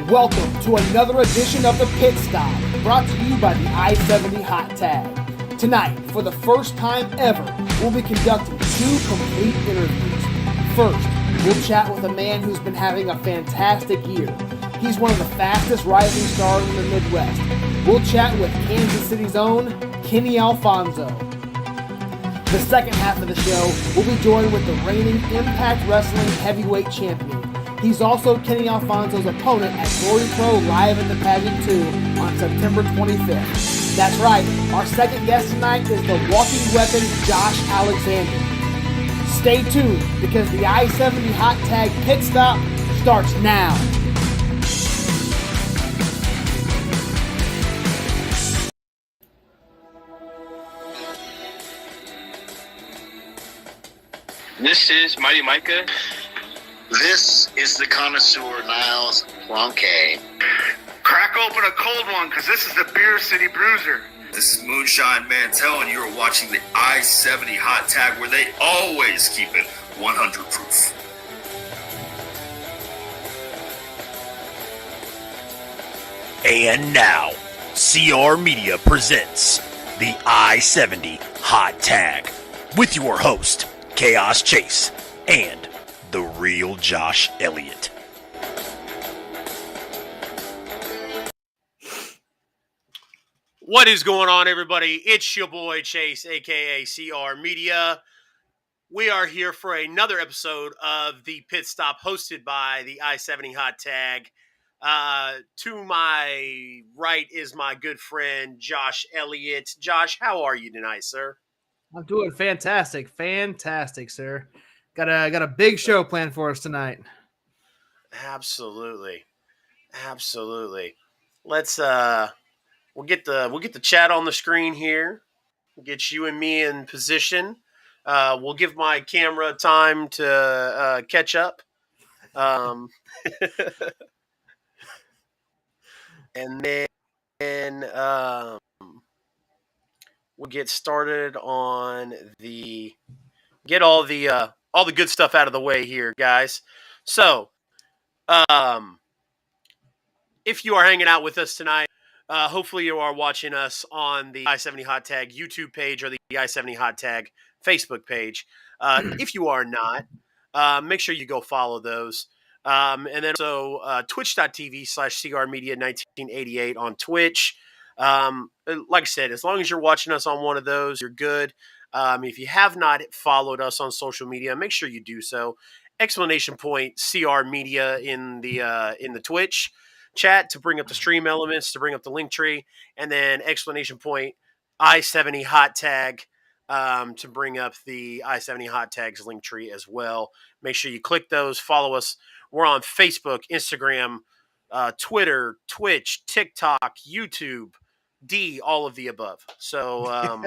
Welcome to another edition of the Pit Stop, brought to you by the I-70 Hot Tag. Tonight, for the first time ever, we'll be conducting 2 complete interviews. First, we'll chat with a man who's been having a fantastic year. He's one of the fastest rising stars in the Midwest. We'll chat with Kansas City's own Kenny Alfonso. The second half of the show, we'll be joined with the reigning Impact Wrestling Heavyweight Champion. He's also Kenny Alfonso's opponent at GloryPro live in the Padgeant II on September 25th. That's right, our second guest tonight is the walking weapon Josh Alexander. Stay tuned because the I-70 Hot Tag Pit Stop starts now. This is Mighty Micah. This is the connoisseur Niles Blanquet. Crack open a cold one, because this is the Beer City Bruiser. This is Moonshine Mantel, and you're watching the I-70 Hot Tag, where they always keep it 100 proof. And now, CR Media presents the I-70 Hot Tag with your host, Chaos Chase, and the real Josh Elliott. What is going on, everybody? It's your boy Chase, aka CR Media. We are here for another episode of the Pit Stop, hosted by the I-70 Hot Tag. To my right is my good friend Josh Elliott. Josh, how are you tonight, sir? I'm doing fantastic, sir. Got a big show planned for us tonight. Absolutely. Let's we'll get the chat on the screen here. We'll get you and me in position. We'll give my camera time to catch up. And then we'll get started on get all the good stuff out of the way here, guys. So, if you are hanging out with us tonight, hopefully you are watching us on the I-70 Hot Tag YouTube page or the I-70 Hot Tag Facebook page. If you are not, make sure you go follow those. And then also twitch.tv/CRmedia1988 on Twitch. Like I said, as long as you're watching us on one of those, you're good. If you have not followed us on social media, make sure you do so. Exclamation point CR Media in the Twitch chat to bring up the stream elements, to bring up the link tree, and then exclamation point I-70 Hot Tag to bring up the I-70 Hot Tags link tree as well. Make sure you click those, follow us. We're on Facebook, Instagram, Twitter, Twitch, TikTok, YouTube, all of the above. So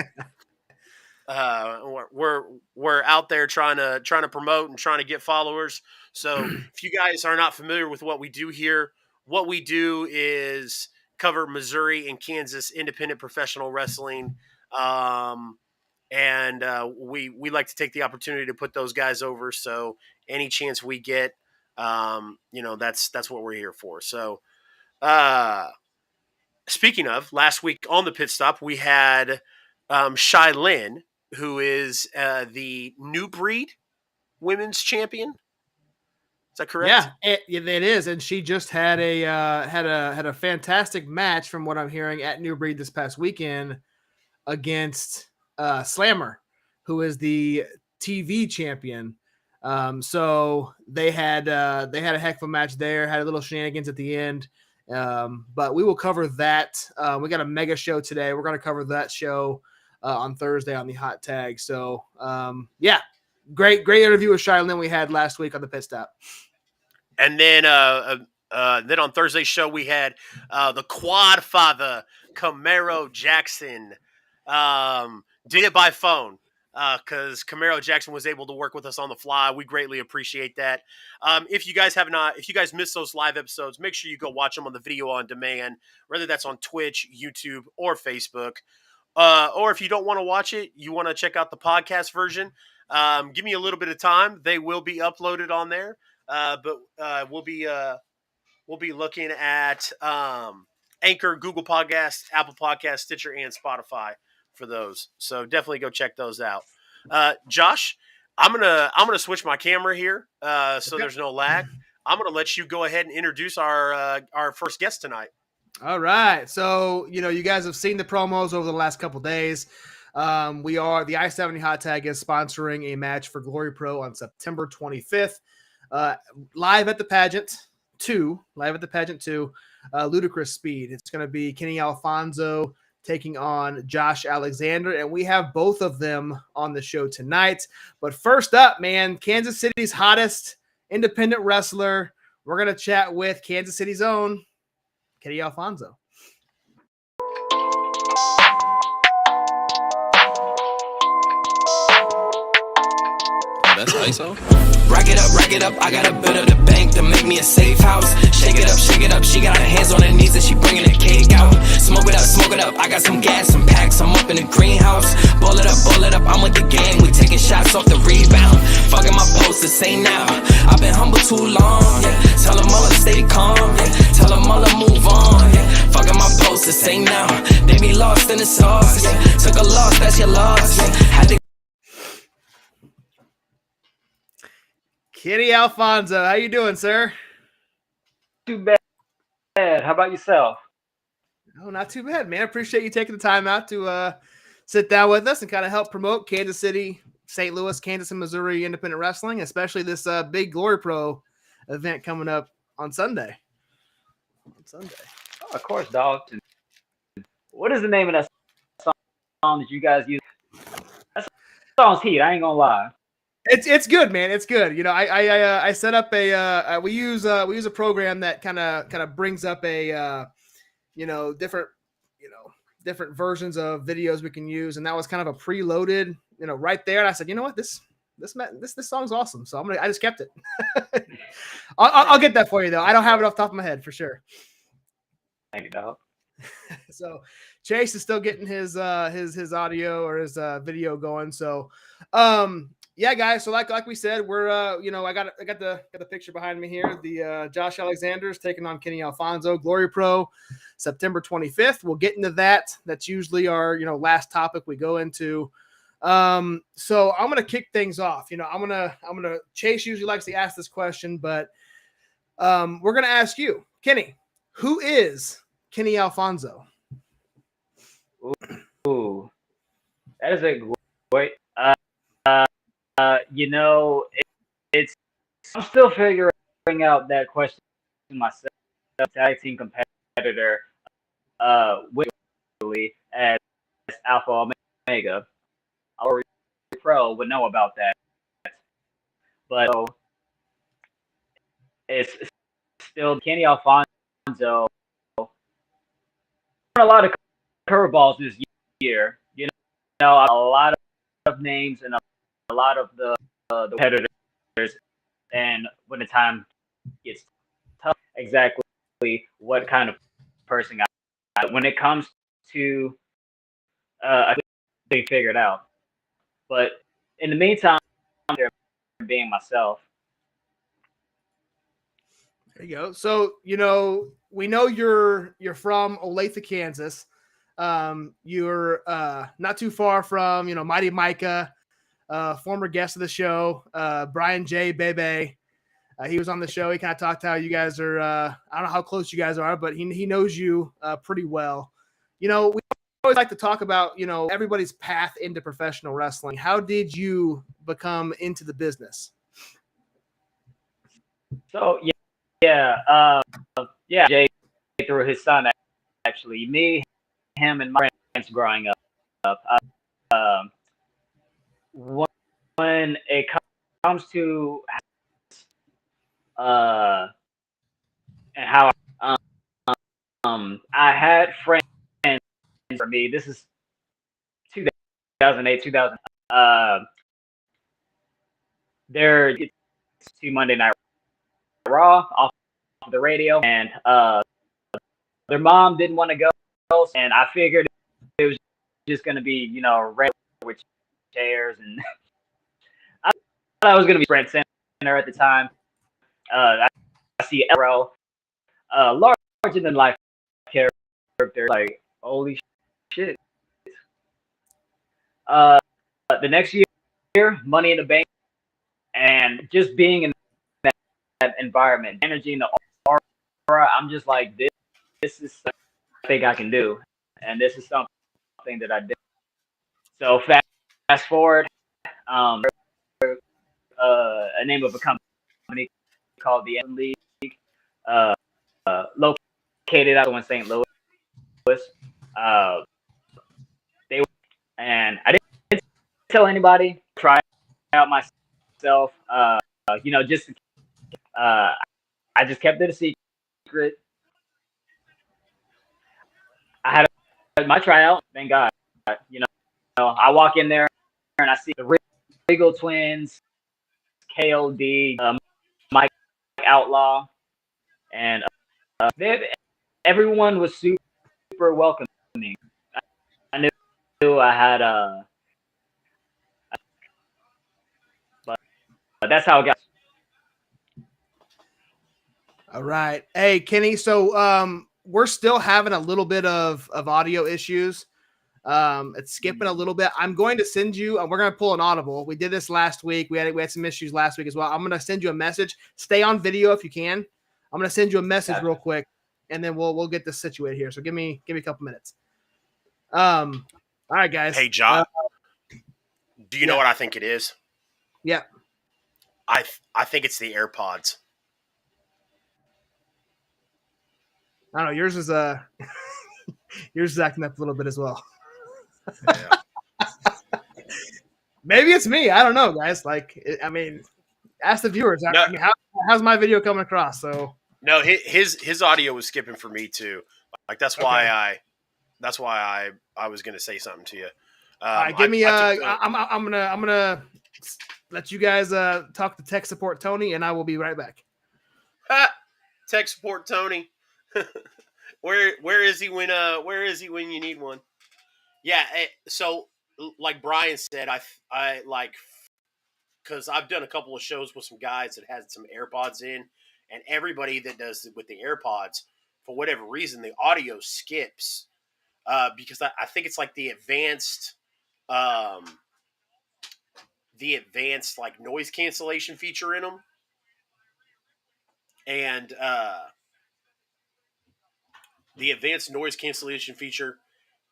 we're out there trying to promote and trying to get followers. So if you guys are not familiar with what we do here, what we do is cover Missouri and Kansas independent professional wrestling, and we like to take the opportunity to put those guys over. So any chance we get, that's what we're here for. So speaking of, last week on the Pit Stop, we had Shy Lynn, who is the New Breed Women's Champion. Is that correct? Yeah, it is, and she just had a fantastic match, from what I'm hearing, at New Breed this past weekend against Slammer, who is the TV champion. So they had a heck of a match there. Had a little shenanigans at the end, but we will cover that. We got a mega show today. We're going to cover that show on Thursday on the Hot Tag. So great interview with Shy Lynn we had last week on the Pit Stop. And then on Thursday's show, we had the Quad Father, Camaro Jackson. Did it by phone because Camaro Jackson was able to work with us on the fly. We greatly appreciate that. If you guys missed those live episodes, make sure you go watch them on the video on demand, whether that's on Twitch, YouTube, or Facebook. Or if you don't want to watch it, you want to check out the podcast version, give me a little bit of time. They will be uploaded on there. But we'll be we'll be looking at Anchor, Google Podcasts, Apple Podcasts, Stitcher, and Spotify for those. So definitely go check those out. Josh, I'm gonna switch my camera here so there's no lag. I'm gonna let you go ahead and introduce our first guest tonight. All right. So, you guys have seen the promos over the last couple days. The I-70 Hot Tag is sponsoring a match for GloryPro on September 25th. Live at the Padgeant II, Ludicrous Speed. It's going to be Kenny Alfonso taking on Josh Alexander, and we have both of them on the show tonight. But first up, man, Kansas City's hottest independent wrestler. We're going to chat with Kansas City's own Kenny Alfonso. That's ISO. Rack it up, I got a bit of the bank to make me a safe house. Shake it up, she got her hands on her knees and she bringing the cake out. Smoke it up, I got some gas, some packs, I'm up in the greenhouse. Ball it up, I'm with the gang, we taking shots off the rebound. Fucking my posters, say now, I've been humble too long, yeah. Tell them all to stay calm, yeah. Tell them all to move on, yeah. Fucking my posters, say now, they be lost in the sauce, yeah. Took a loss, that's your loss, yeah. Had to Kenny Alfonso, how you doing, sir? Too bad. How about yourself? Oh, not too bad, man. Appreciate you taking the time out to sit down with us and kind of help promote Kansas City, St. Louis, Kansas, and Missouri independent wrestling, especially this big GloryPro event coming up on Sunday. Oh, of course, dog. What is the name of that song that you guys use? That song's heat. I ain't gonna lie. It's good, man. It's good. I set up we use a program that kind of brings up a different versions of videos we can use, and that was kind of a preloaded right there. And I said, you know what, this song's awesome, so I just kept it. I'll get that for you though. I don't have it off the top of my head for sure. Thank you, dog. So Chase is still getting his audio or his video going. So yeah, guys. So like we said, we're I got the picture behind me here. The Josh Alexander is taking on Kenny Alfonso, GloryPro, September 25th. We'll get into that. That's usually our last topic we go into. So I'm gonna kick things off. I'm gonna Chase usually likes to ask this question, but we're gonna ask you, Kenny, who is Kenny Alfonso? Ooh, that is a great. It's I'm still figuring out that question myself. Tag team competitor, as Alpha Omega. Our pro would know about that, but it's still Kenny Alfonso. A lot of curveballs this year. A lot of names and a lot of the competitors, and when the time gets tough, exactly what kind of person when it comes to I think they figured out. But in the meantime, I'm being myself. There you go. So we know you're from Olathe, Kansas. You're not too far from Mighty Micah, former guest of the show, Brian J. Bebe. He was on the show. He kind of talked how you guys are. I don't know how close you guys are, but he knows you pretty well. We always like to talk about everybody's path into professional wrestling. How did you become into the business? So Jay through his son, actually. Me, him, and my friends growing up. When it comes to and how I had friends. For me, this is 2008, 2000. They're to Monday Night Raw off the radio, and their mom didn't want to go, and I figured it was just going to be red with chairs, and I thought I was going to be Sprint Center at the time. I see Ep008 larger than life character. Like, holy shit. The next year, Money in the Bank, and just being in that environment, energy and the aura, I'm just like, this is something I think I can do, and this is something that I did. So fast forward, a name of a company called the M League, located out in St. Louis. They and I didn't tell anybody. Try out myself. Just I just kept it a secret. I had my tryout. Thank God. I walk in there and I see the Regal Twins, KOD, Mike Outlaw, and everyone was super welcoming. I knew I had but that's how it got. All right. Hey, Kenny. So we're still having a little bit of audio issues. It's skipping a little bit. I'm going to send you, we're going to pull an audible. We did this last week. We had some issues last week as well. I'm going to send you a message. Stay on video if you can. I'm going to send you a message real quick, and then we'll get this situated here. So give me a couple minutes. All right, guys. Hey, John. Do you know what I think it is? Yeah. I think it's the AirPods. I don't know. Yours is yours is acting up a little bit as well. Yeah. Maybe it's me. I don't know, guys. Like, ask the viewers. No. How's my video coming across? So no, his audio was skipping for me too. Like that's why I was gonna say something to you. All right, give me. I'm gonna let you guys talk to tech support Tony, and I will be right back. Tech support Tony. Where is he when you need one? Yeah. So like Brian said, I like, because I've done a couple of shows with some guys that had some AirPods in, and everybody that does it with the AirPods, for whatever reason, the audio skips because I think it's like the advanced like noise cancellation feature in them, and the advanced noise cancellation feature,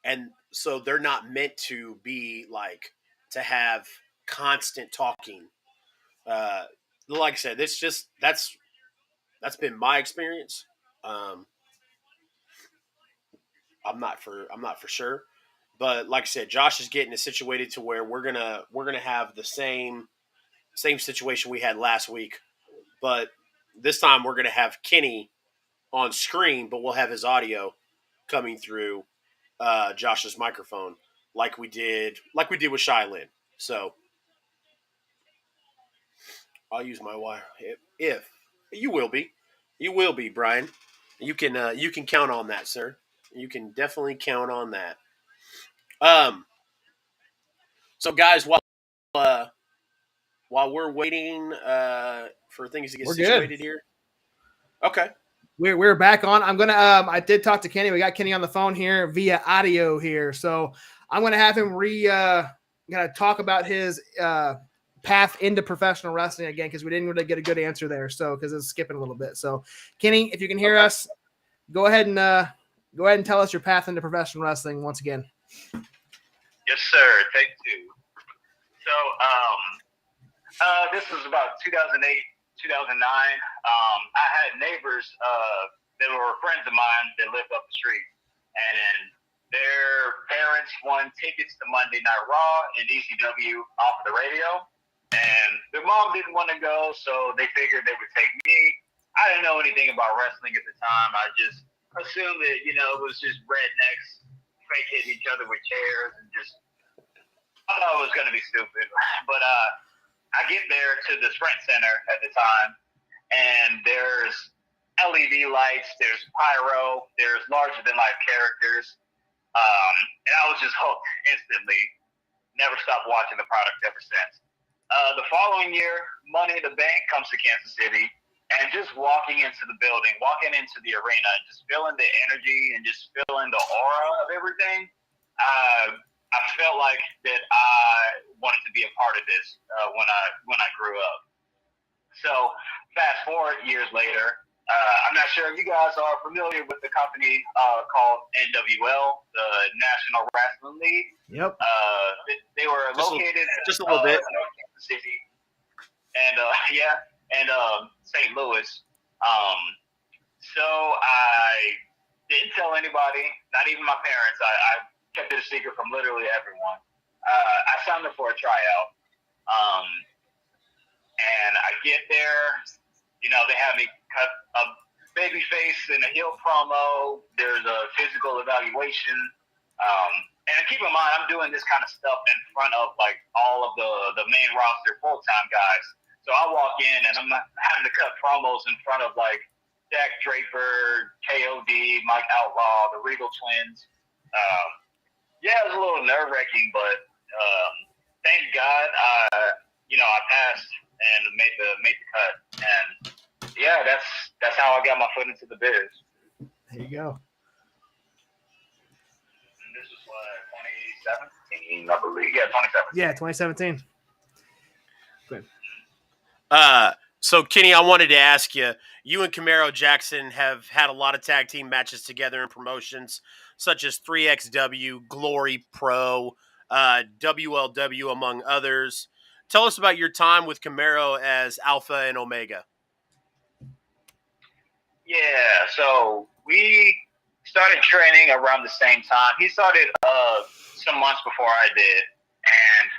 and so they're not meant to be like to have constant talking. Like I said, that's been my experience. I'm not for sure, but like I said, Josh is getting it situated to where we're gonna have the same situation we had last week, but this time we're gonna have Kenny on screen, but we'll have his audio coming through Josh's microphone, like we did with Shylin. So I'll use my wire if you will be Brian. You can count on that, sir. You can definitely count on that. So guys, while we're waiting for things to get situated here. Okay. We're back on. I'm gonna I did talk to Kenny. We got Kenny on the phone here via audio here. So I'm gonna have him gonna talk about his path into professional wrestling again, because we didn't really get a good answer there. So because it's skipping a little bit. So Kenny, if you can hear us, go ahead and tell us your path into professional wrestling once again. Yes, sir. Take two. So this was about 2008, 2009. I had neighbors that were friends of mine that lived up the street, and their parents won tickets to Monday Night Raw and ECW off of the radio, and their mom didn't want to go, so they figured they would take me. I didn't know anything about wrestling at the time. I just assumed that, it was just rednecks fake hitting each other with chairs, and just I thought it was going to be stupid. But I get there to the Sprint Center at the time, and there's LED lights, there's pyro, there's larger-than-life characters. And I was just hooked instantly. Never stopped watching the product ever since. The following year, Money in the Bank comes to Kansas City, And just walking into the building, walking into the arena, just feeling the energy and just feeling the aura of everything, I felt like that I wanted to be a part of this when I grew up. So fast forward years later, I'm not sure if you guys are familiar with the company called NWL, the National Wrestling League. Yep. They were located just a little bit. in Kansas City and St. Louis. So I didn't tell anybody, not even my parents. I kept it a secret from literally everyone. I signed up for a tryout. And I get there, they have me cut a baby face and a heel promo. There's a physical evaluation. And keep in mind, I'm doing this kind of stuff in front of like all of the main roster full-time guys. So I walk in and I'm having to cut promos in front of like Jack Draper, KOD, Mike Outlaw, the Regal Twins. It was a little nerve-wracking, but thank God, I passed and made the cut. And yeah, that's how I got my foot into the biz. There you go. And this was what, 2017, I believe. Yeah, 2017. Yeah, 2017. Good. So Kenny, I wanted to ask you. You and Camaro Jackson have had a lot of tag team matches together in promotions such as 3XW, GloryPro, WLW, among others. Tell us about your time with Camaro as Alpha and Omega. Yeah, so we started training around the same time. He started some months before I did, and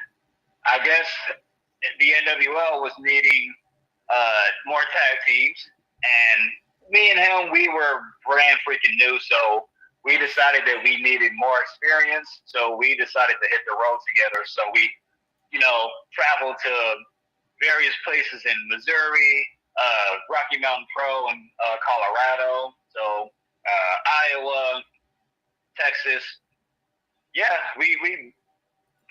I guess the NWL was needing more tag teams, and me and him, we were brand freaking new, so we decided that we needed more experience, so we decided to hit the road together. So we, traveled to various places in Missouri, Rocky Mountain Pro in Colorado, so Iowa, Texas. Yeah, we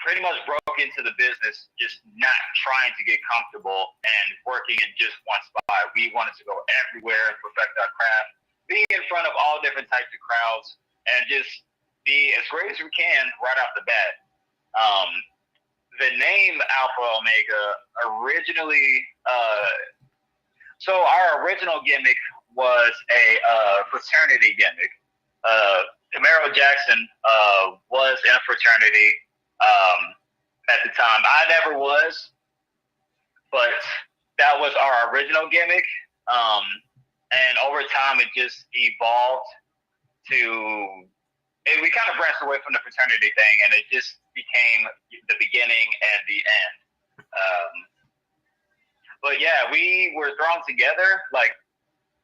pretty much broke into the business just not trying to get comfortable and working in just one spot. We wanted to go everywhere and perfect our craft, be in front of all different types of crowds, and just be as great as we can right off the bat. The name Alpha Omega originally, so our original gimmick was a fraternity gimmick. Camaro Jackson was in a fraternity at the time. I never was, but that was our original gimmick. And over time, it just evolved we kind of branched away from the fraternity thing, and it just became the beginning and the end. But yeah, we were thrown together like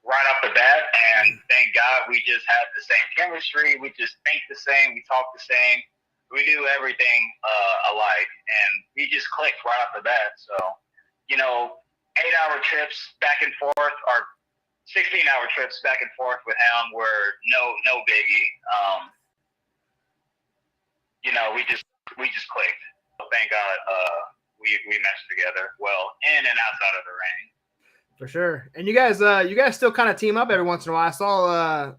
right off the bat, and thank God we just had the same chemistry. We just think the same. We talk the same. We do everything alike, and we just clicked right off the bat. So, 8-hour trips back and forth, or 16-hour trips back and forth with him were no biggie. We just clicked. So thank God we meshed together well in and outside of the ring. For sure. And you guys still kind of team up every once in a while.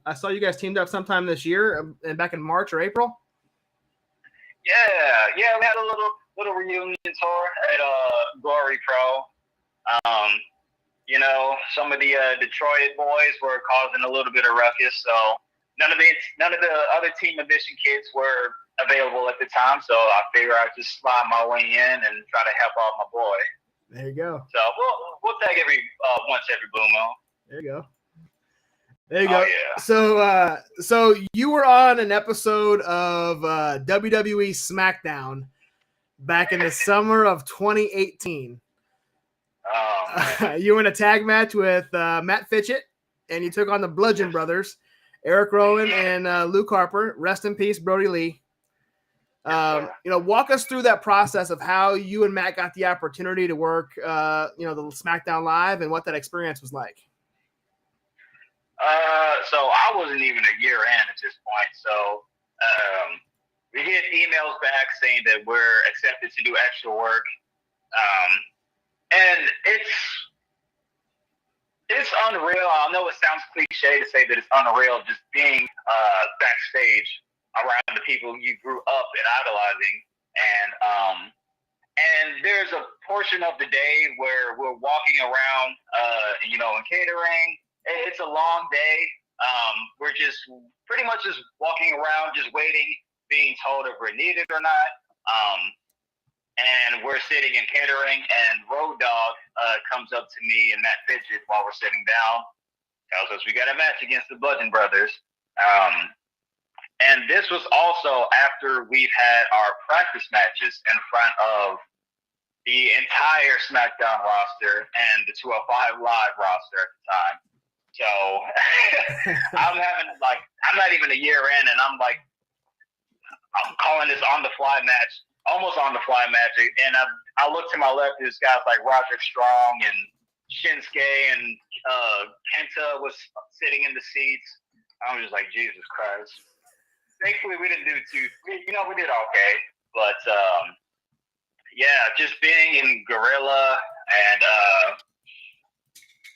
I saw you guys teamed up sometime this year, back in March or April. Yeah, we had a little reunion tour at GloryPro. Some of the Detroit boys were causing a little bit of ruckus, so none of the other Team Edition kids were available at the time. So I figured I'd just slide my way in and try to help out my boy. There you go. So we'll tag once every blue moon. There you go. There you go. Yeah. So you were on an episode of WWE SmackDown back in the summer of 2018. You were in a tag match with Matt Fitchett, and you took on the Bludgeon Brothers, Eric Rowan and Luke Harper. Rest in peace, Brody Lee. Walk us through that process of how you and Matt got the opportunity to work, the SmackDown Live, and what that experience was like. So I wasn't even a year in at this point. So we get emails back saying that we're accepted to do extra work. And it's unreal. I know it sounds cliche to say that it's unreal just being backstage around the people you grew up and idolizing. And there's a portion of the day where we're walking around, in catering. It's a long day. We're just pretty much just walking around, just waiting, being told if we're needed or not. And we're sitting in catering, and Road Dogg comes up to me and Matt Fidget while we're sitting down, tells us we got a match against the Bludgeon Brothers. And this was also after we've had our practice matches in front of the entire SmackDown roster and the 205 Live roster at the time. So I'm not even a year in, and I'm calling this on the fly match, almost on the fly match. And I look to my left, there's guys like Roderick Strong and Shinsuke, and Kenta was sitting in the seats. I was just like, Jesus Christ. Thankfully, we didn't do we did okay. But, just being in Gorilla and,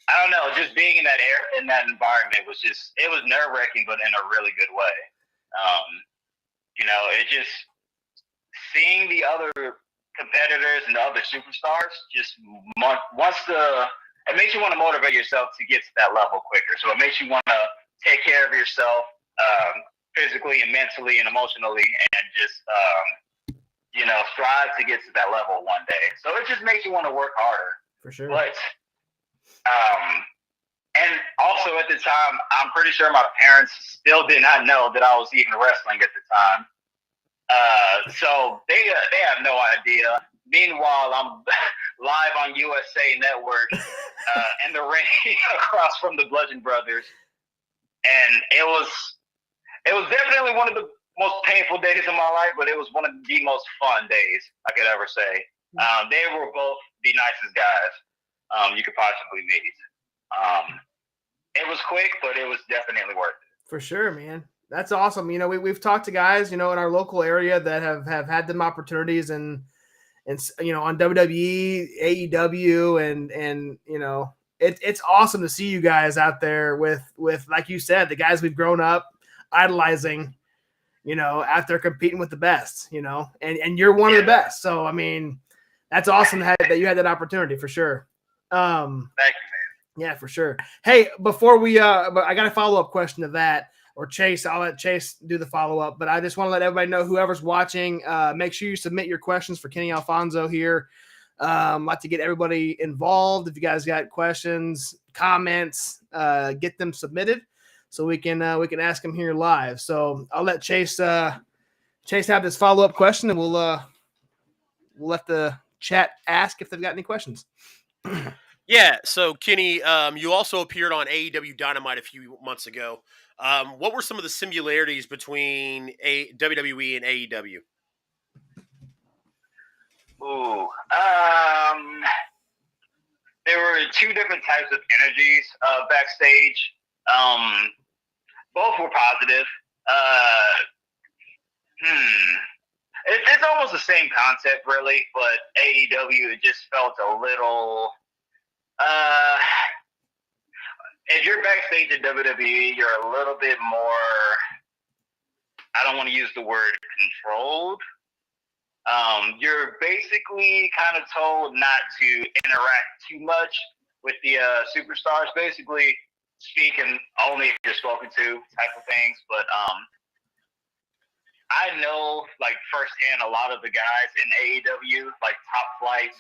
I don't know, just being in that environment was it was nerve-wracking, but in a really good way. It just, seeing the other competitors and the other superstars, it makes you want to motivate yourself to get to that level quicker. So it makes you want to take care of yourself, physically and mentally and emotionally, and just, strive to get to that level one day. So it just makes you want to work harder. For sure. But, and also at the time, I'm pretty sure my parents still did not know that I was even wrestling at the time. So they have no idea. Meanwhile, I'm live on USA Network in the ring across from the Bludgeon Brothers, and it was definitely one of the most painful days of my life, but it was one of the most fun days I could ever say. They were both the nicest guys you could possibly meet. It was quick, but it was definitely worth it. For sure, man. That's awesome. We've talked to guys, in our local area that have had them opportunities and on WWE, AEW, and it's awesome to see you guys out there with like you said, the guys we've grown up idolizing, out there competing with the best, and you're one of the best. So, I mean, that's awesome that you had that opportunity for sure. Thank you, man. Yeah, for sure. Hey, before but I got a follow-up question to that. Or Chase, I'll let Chase do the follow-up. But I just want to let everybody know, whoever's watching, make sure you submit your questions for Kenny Alfonso here. Like to get everybody involved. If you guys got questions, comments, get them submitted so we can ask them here live. So I'll let Chase have this follow-up question, and we'll let the chat ask if they've got any questions. Yeah, so Kenny, you also appeared on AEW Dynamite a few months ago. What were some of the similarities between WWE and AEW? Ooh, there were two different types of energies backstage. Both were positive. It's almost the same concept, really, but AEW, it just felt a little. If you're backstage at WWE, you're a little bit more, I don't want to use the word controlled. You're basically kind of told not to interact too much with the superstars, basically speaking only if you're spoken to type of things. But I know, firsthand, a lot of the guys in AEW, Top Flight,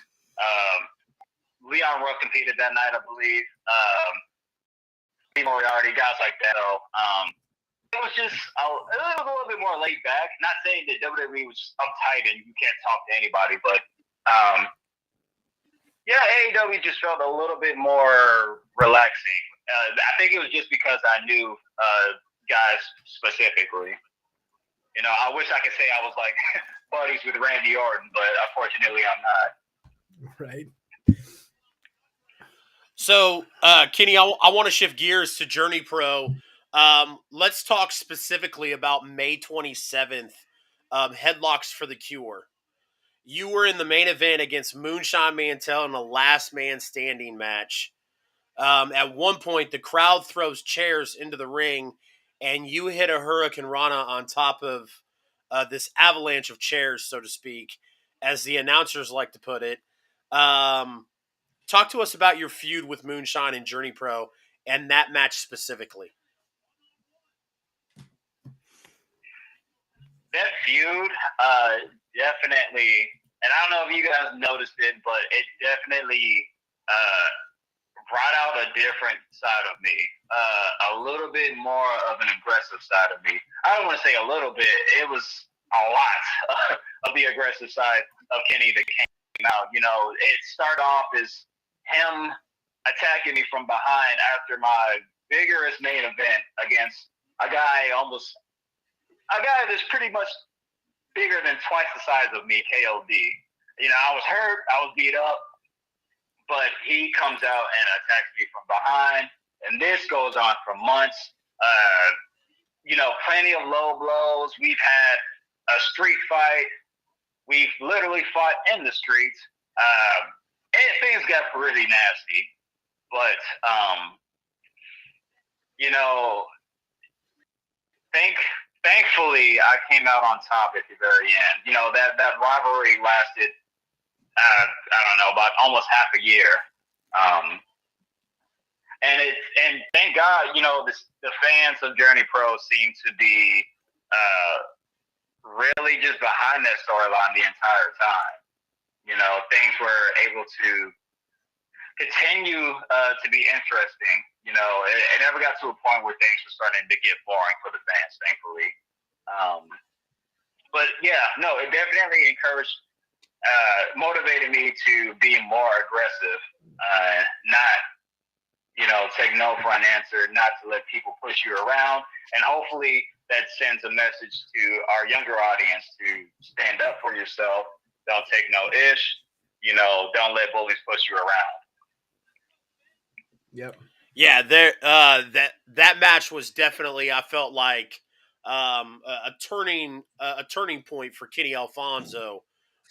Leon Ruff competed that night, I believe. Moriarty, guys like that. It was just a little bit more laid back. Not saying that WWE was just uptight and you can't talk to anybody, but AEW just felt a little bit more relaxing. I think it was just because I knew guys specifically. I wish I could say I was buddies with Randy Orton, but unfortunately I'm not. Right. So, Kenny, I want to shift gears to GloryPro. Let's talk specifically about May 27th, Headlocks for the Cure. You were in the main event against Moonshine Mantell in a last man standing match. At one point, the crowd throws chairs into the ring, and you hit a Hurricane Rana on top of this avalanche of chairs, so to speak, as the announcers like to put it. Talk to us about your feud with Moonshine and GloryPro and that match specifically. That feud, definitely, and I don't know if you guys noticed it, but it definitely brought out a different side of me, a little bit more of an aggressive side of me. I don't want to say a little bit; it was a lot of the aggressive side of Kenny that came out. You know, it started off as him attacking me from behind after my vigorous main event against a guy that's pretty much bigger than twice the size of me, KOD. You know, I was hurt, I was beat up, but he comes out and attacks me from behind, and this goes on for months. You know, plenty of low blows. We've had a street fight. We've literally fought in the streets. Things got pretty nasty, but you know, thankfully I came out on top at the very end. You know, that rivalry lasted I don't know, about almost half a year. And thank God, you know, the fans of GloryPro seem to be really just behind that storyline the entire time. You know, things were able to continue to be interesting. You know, it never got to a point where things were starting to get boring for the fans, thankfully. But yeah, no, it definitely motivated me to be more aggressive, not, you know, take no for an answer, not to let people push you around. And hopefully that sends a message to our younger audience to stand up for yourself. Don't take no ish. You know, don't let bullies push you around. Yep. Yeah, that match was definitely, I felt like, a turning point for Kenny Alfonso.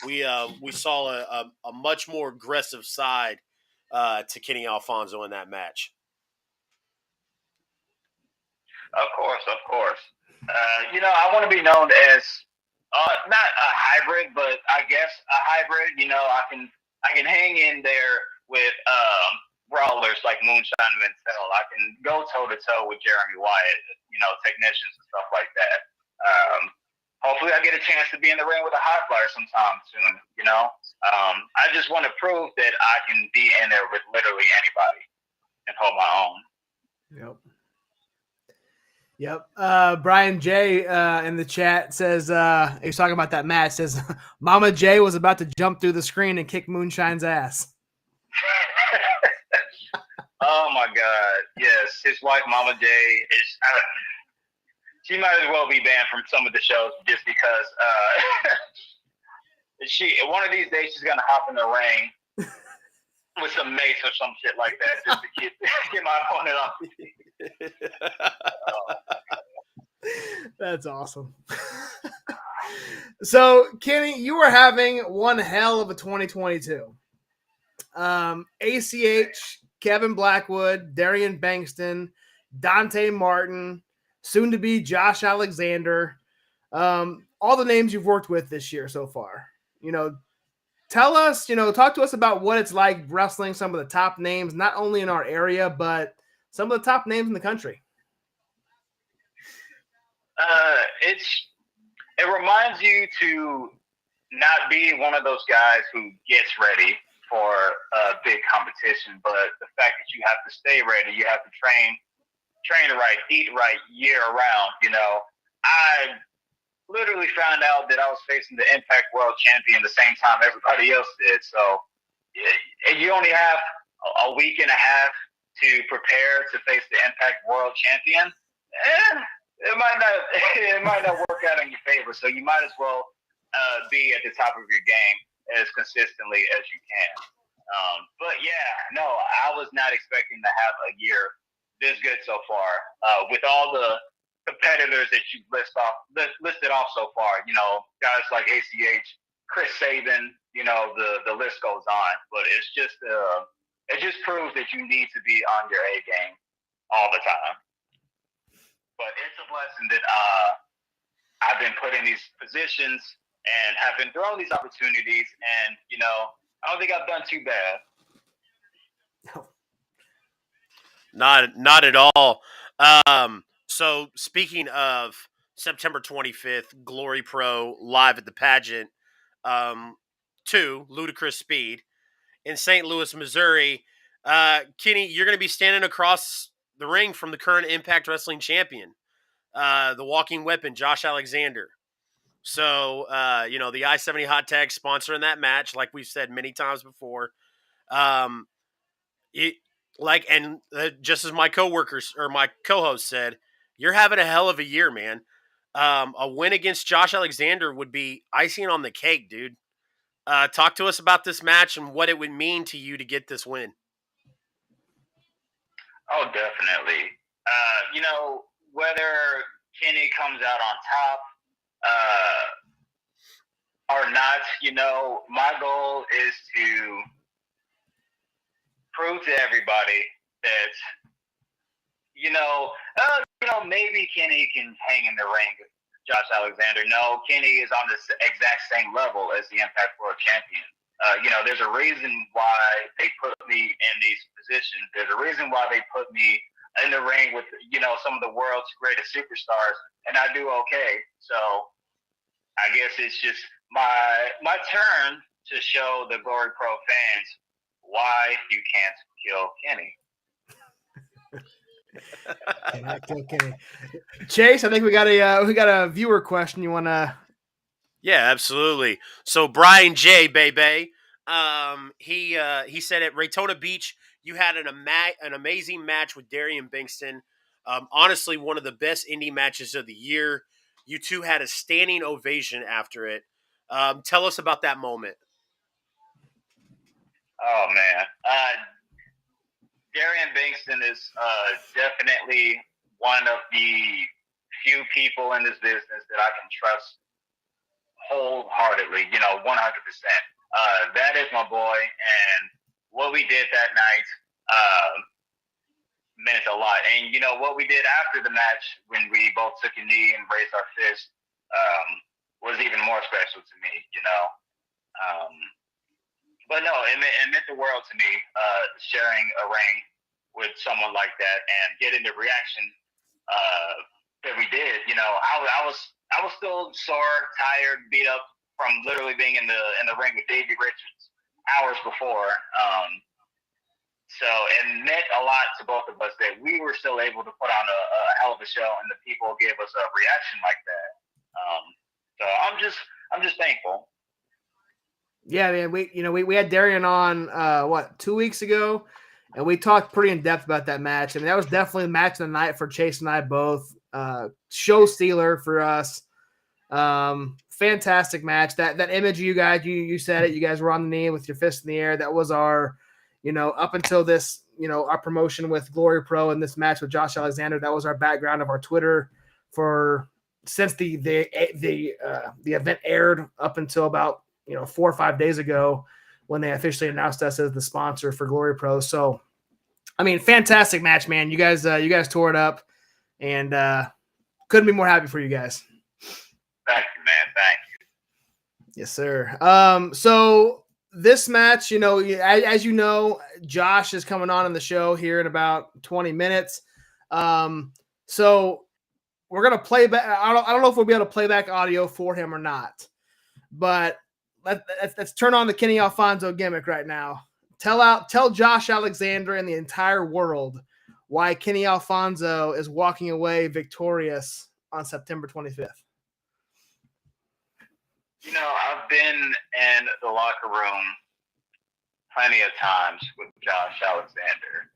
We saw a much more aggressive side to Kenny Alfonso in that match. Of course. You know, I want to be known as not a hybrid, but I guess a hybrid. You know, I can hang in there with brawlers like Moonshine and Mentel. I can go toe to toe with Jeremy Wyatt. You know, technicians and stuff like that. Hopefully, I get a chance to be in the ring with a high flyer sometime soon. You know, I just want to prove that I can be in there with literally anybody and hold my own. Yep. Brian J in the chat says he's talking about that match. Says Mama J was about to jump through the screen and kick Moonshine's ass. Oh my God! Yes, his wife Mama J is. She might as well be banned from some of the shows just because one of these days she's gonna hop in the ring with some mace or some shit like that just to get my opponent off. That's awesome. So, Kenny, you were having one hell of a 2022. ACH, Kevin Blackwood, Darian Bankston, Dante Martin, soon to be Josh Alexander, all the names you've worked with this year so far. You know, tell us, you know, talk to us about what it's like wrestling some of the top names, not only in our area, but some of the top names in the country. It reminds you to not be one of those guys who gets ready for a big competition, but the fact that you have to stay ready, you have to train right, eat right year round. You know, I literally found out that I was facing the Impact World Champion the same time everybody else did. So you only have a week and a half to prepare to face the Impact World Champion. It might not work out in your favor. So you might as well be at the top of your game as consistently as you can. But yeah, no, I was not expecting to have a year this good so far. With all the competitors that you listed off so far, you know, guys like ACH, Chris Sabin, you know, the list goes on. But it's it just proves that you need to be on your A game all the time. But it's a blessing that I've been put in these positions and have been thrown these opportunities, and I don't think I've done too bad. Not at all. So speaking of September 25th, GloryPro live at the Padgeant 2, Ludicrous Speed in St. Louis, Missouri. Kenny, you're going to be standing across the ring from the current Impact Wrestling champion, the walking weapon, Josh Alexander. So, the I-70 Hot Tag sponsoring that match, like we've said many times before. Just as my coworkers or my co-host said, you're having a hell of a year, man. A win against Josh Alexander would be icing on the cake, dude. Talk to us about this match and what it would mean to you to get this win. Oh, definitely. Whether Kenny comes out on top or not, my goal is to prove to everybody that, maybe Kenny can hang in the ring with Josh Alexander. No, Kenny is on the exact same level as the Impact World Champion. There's a reason why they put me in these positions. There's a reason why they put me in the ring with, some of the world's greatest superstars, and I do okay. So I guess it's just my turn to show the GloryPro fans why you can't kill Kenny. Cannot kill Kenny. Chase, I think we got a viewer question. You want to? Yeah, absolutely. So Brian J. Bebe, he said at Raytona Beach you had an amazing match with Darian Bankston. Honestly, one of the best indie matches of the year. You two had a standing ovation after it. Tell us about that moment. Oh man, Darian Bankston is definitely one of the few people in this business that I can trust wholeheartedly, 100%. That is my boy, and what we did that night meant a lot. And what we did after the match, when we both took a knee and raised our fist, was even more special to me. But no, it meant the world to me, sharing a ring with someone like that and getting the reaction that we did. I was still sore, tired, beat up from literally being in the ring with Davey Richards hours before. So it meant a lot to both of us that we were still able to put on a hell of a show, and the people gave us a reaction like that. So I'm just thankful. Yeah, man. We had Darian on 2 weeks ago, and we talked pretty in depth about that match. I mean, that was definitely the match of the night for Chase and I both. Show stealer for us. Fantastic match. That image of you guys, you said it. You guys were on the knee with your fist in the air. That was our, up until this, our promotion with GloryPro and this match with Josh Alexander. That was our background of our Twitter since the event aired up until about 4 or 5 days ago when they officially announced us as the sponsor for GloryPro. So, I mean, fantastic match, man. You guys tore it up, and couldn't be more happy for you guys. Thank you, man. Thank you. Yes, sir. So this match, as you know, Josh is coming on the show here in about 20 minutes. So we're gonna play back. I don't know if we'll be able to play back audio for him or not, but let's turn on the Kenny Alfonso gimmick right now. Tell Josh Alexander and the entire world why Kenny Alfonso is walking away victorious on September 25th. I've been in the locker room plenty of times with Josh Alexander,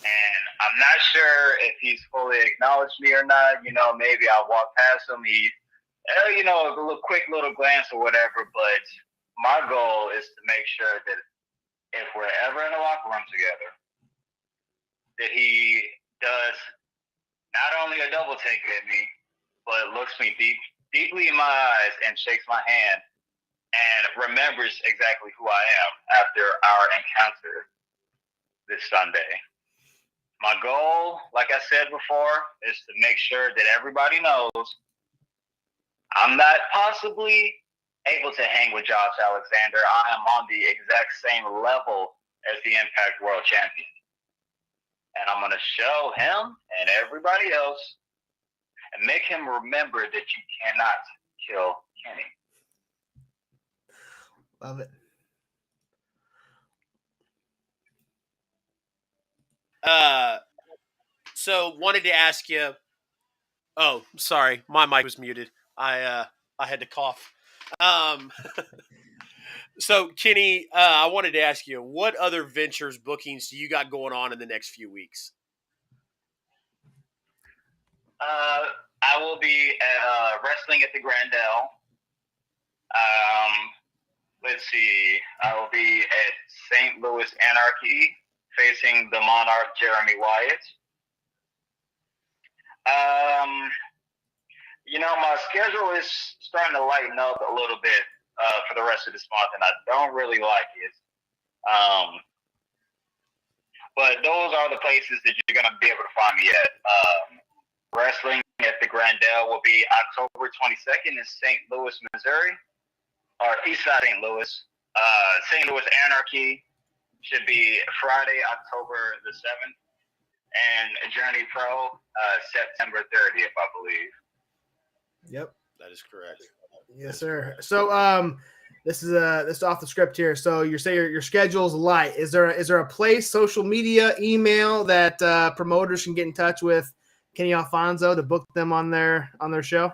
and I'm not sure if he's fully acknowledged me or not. Maybe I'll walk past him. A quick little glance or whatever, but my goal is to make sure that if we're ever in a locker room together, that he does not only a double take at me, but looks me deeply in my eyes and shakes my hand and remembers exactly who I am after our encounter this Sunday. My goal, like I said before, is to make sure that everybody knows I'm not possibly able to hang with Josh Alexander. I am on the exact same level as the Impact World Champion. And I'm going to show him and everybody else and make him remember that you cannot kill Kenny. Love it. So wanted to ask you. Oh, sorry, my mic was muted. I had to cough. So Kenny, I wanted to ask you, what other ventures, bookings do you got going on in the next few weeks? I will be wrestling at the Grandel. Let's see. I will be at St. Louis Anarchy facing the Monarch Jeremy Wyatt. My schedule is starting to lighten up a little bit for the rest of this month, and I don't really like it. But those are the places that you're going to be able to find me at. Wrestling at the Grandel will be October 22nd in St. Louis, Missouri, or Eastside St. Louis. St. Louis Anarchy should be Friday, October the 7th, and GloryPro September 30th, I believe. Yep, that is correct. Yes, sir. So, this is off the script here. So you say your schedule's light. Is there a place, social media, email that promoters can get in touch with Kenny Alfonso to book them on their show?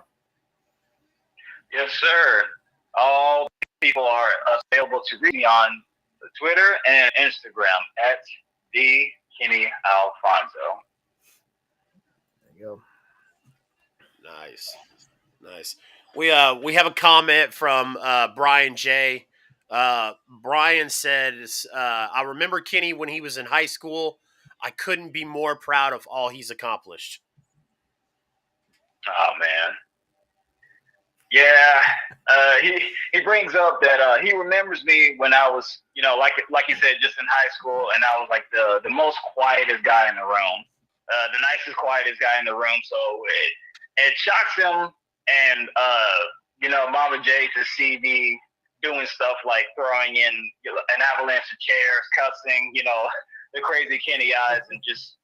Yes, sir. All people are available to reach me on Twitter and Instagram at the Kenny Alfonso. There you go. Nice. We have a comment from Brian J. Brian says, I remember Kenny when he was in high school. I couldn't be more proud of all he's accomplished. Oh, man. Yeah, he brings up that he remembers me when I was, like you said, just in high school, and I was like the most quietest guy in the room, the nicest, quietest guy in the room. So it shocks him and Mama J to see me doing stuff like throwing in an avalanche of chairs, cussing, the crazy Kenny eyes, and just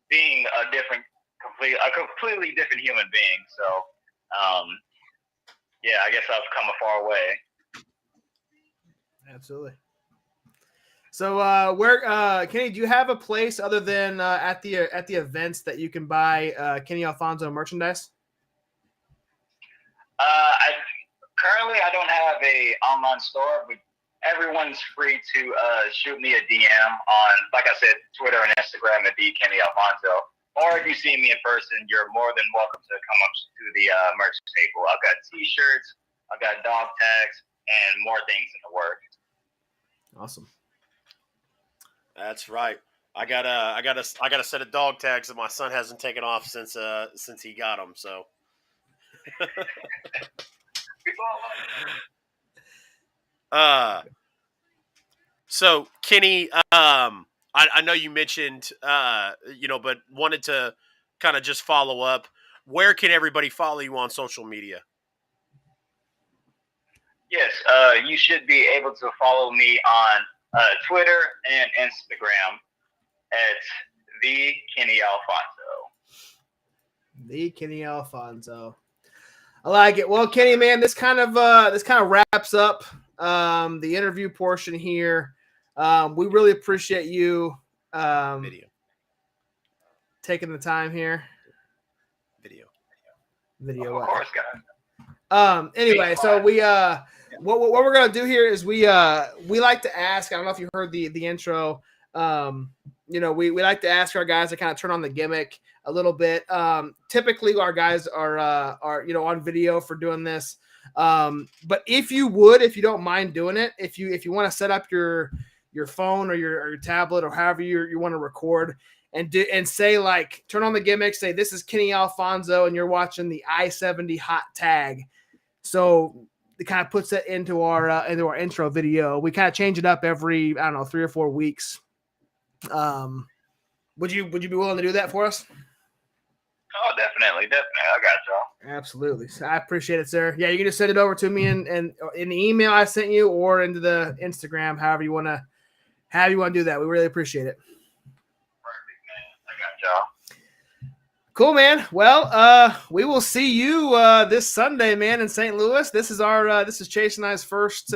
being a completely different human being. So. Yeah, I guess I've come a far way. Absolutely. So, where Kenny, do you have a place other than at the events that you can buy Kenny Alfonso merchandise? Currently I don't have a online store, but everyone's free to shoot me a DM on, like I said, Twitter and Instagram at the Kenny Alfonso. Or if you see me in person, you're more than welcome to come up to the merch table. I've got T-shirts, I've got dog tags, and more things in the works. Awesome. That's right. I got a set of dog tags that my son hasn't taken off since he got them. So. So Kenny, I know you mentioned, but wanted to kind of just follow up. Where can everybody follow you on social media? Yes, you should be able to follow me on Twitter and Instagram at the Kenny Alfonso. The Kenny Alfonso. I like it. Well, Kenny, man, this kind of wraps up the interview portion here. We really appreciate you taking the time here. Video. Of course, guys. Anyway, so we what we're gonna do here is we like to ask. I don't know if you heard the intro. We like to ask our guys to kind of turn on the gimmick a little bit. Typically, our guys are on video for doing this. But if you don't mind doing it, if you want to set up your phone or your tablet or however you want to record and say, like, turn on the gimmick, say this is Kenny Alfonso and you're watching the I-70 hot tag. So it kind of puts that into our intro video. We kind of change it up every, 3 or 4 weeks. Would you be willing to do that for us? Oh, definitely. I got y'all. Absolutely. So I appreciate it, sir. Yeah, you can just send it over to me in the email I sent you or into the Instagram, however you want to do that. We really appreciate it. Perfect, man. I got y'all. Cool, man. Well, we will see you this Sunday, man, in St. Louis. This is Chase and I's first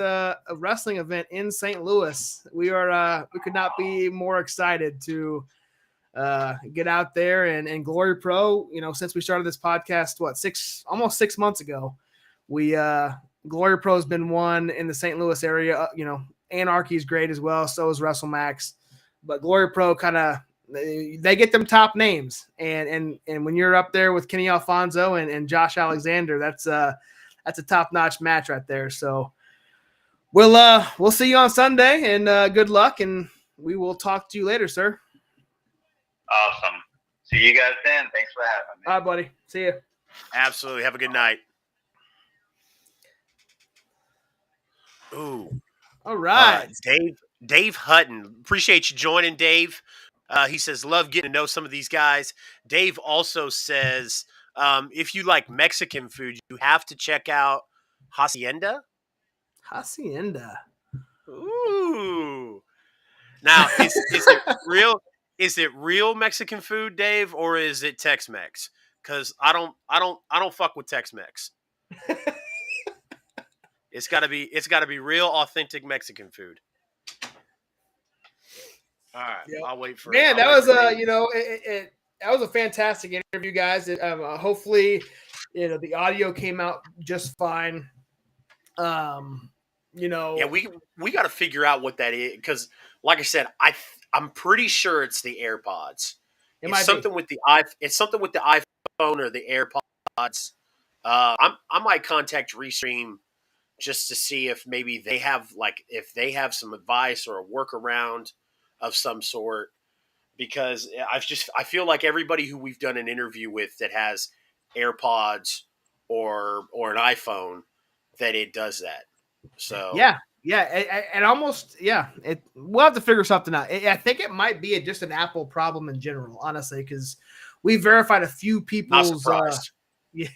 wrestling event in St. Louis. We could not be more excited to get out there and GloryPro. You know, since we started this podcast, almost 6 months ago, we GloryPro has been one in the St. Louis area. You know, Anarchy is great as well. So is WrestleMax, but GloryPro kind of. They get them top names, and when you're up there with Kenny Alfonso and Josh Alexander, that's a top-notch match right there. So we'll see you on Sunday, and good luck, and we will talk to you later, sir. Awesome. See you guys then. Thanks for having me. All right, buddy. See you. Absolutely. Have a good night. Ooh. All right. Dave Hutton. Appreciate you joining, Dave. He says, love getting to know some of these guys. Dave also says, if you like Mexican food, you have to check out Hacienda. Hacienda. Ooh. Now, is it real? Is it real Mexican food, Dave, or is it Tex-Mex? Because I don't fuck with Tex-Mex. It's gotta be real, authentic Mexican food. All right, yep. I'll wait for it. Man, that was that was a fantastic interview, guys. Hopefully, the audio came out just fine. Yeah, we got to figure out what that is because, like I said, I'm pretty sure it's the AirPods. It's something with the iPhone or the AirPods. I might contact Restream just to see if maybe they have some advice or a workaround of some sort, because I feel like everybody who we've done an interview with that has AirPods or an iPhone, that it does that. So we'll have to figure something out. I think it might be just an Apple problem in general, honestly, because we verified a few people's. Not surprised. Yeah,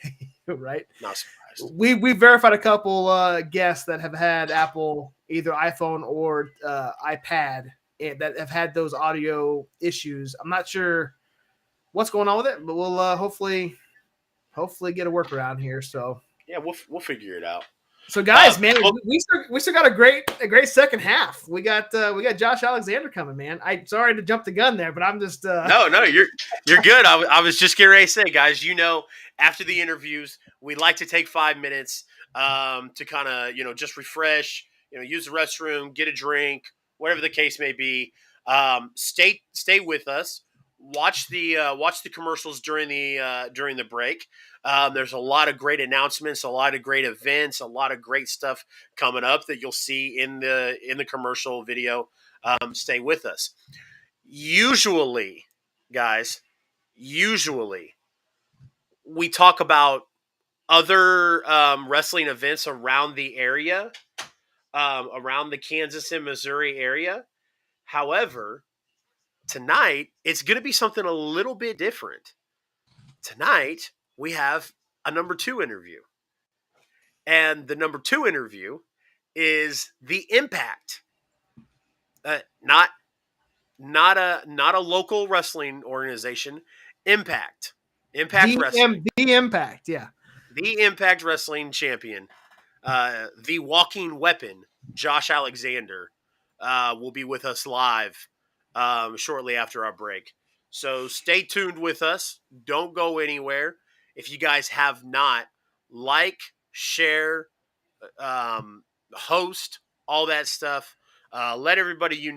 right. Not surprised. We verified a couple guests that have had Apple, either iPhone or iPad, that have had those audio issues. I'm not sure what's going on with it, but we'll hopefully get a workaround here. So yeah, we'll figure it out. So guys, man, we still got a great second half. We got Josh Alexander coming, man. Sorry to jump the gun there, but I'm just No, you're good. I was just getting ready to say, guys, after the interviews, we like to take 5 minutes to kind of just refresh, use the restroom, get a drink, whatever the case may be. Stay with us. Watch the commercials during the break. There's a lot of great announcements, a lot of great events, a lot of great stuff coming up that you'll see in the commercial video. Stay with us. Usually, guys, we talk about other wrestling events around the area, around the Kansas and Missouri area. However, tonight, it's going to be something a little bit different. Tonight, we have a number 2 interview. And the number 2 interview is the Impact. Not a local wrestling organization. Impact. Wrestling. The Impact, yeah. The Impact Wrestling champion. The walking weapon, Josh Alexander, will be with us live shortly after our break. So stay tuned with us. Don't go anywhere. If you guys have not, share, host, all that stuff. Let everybody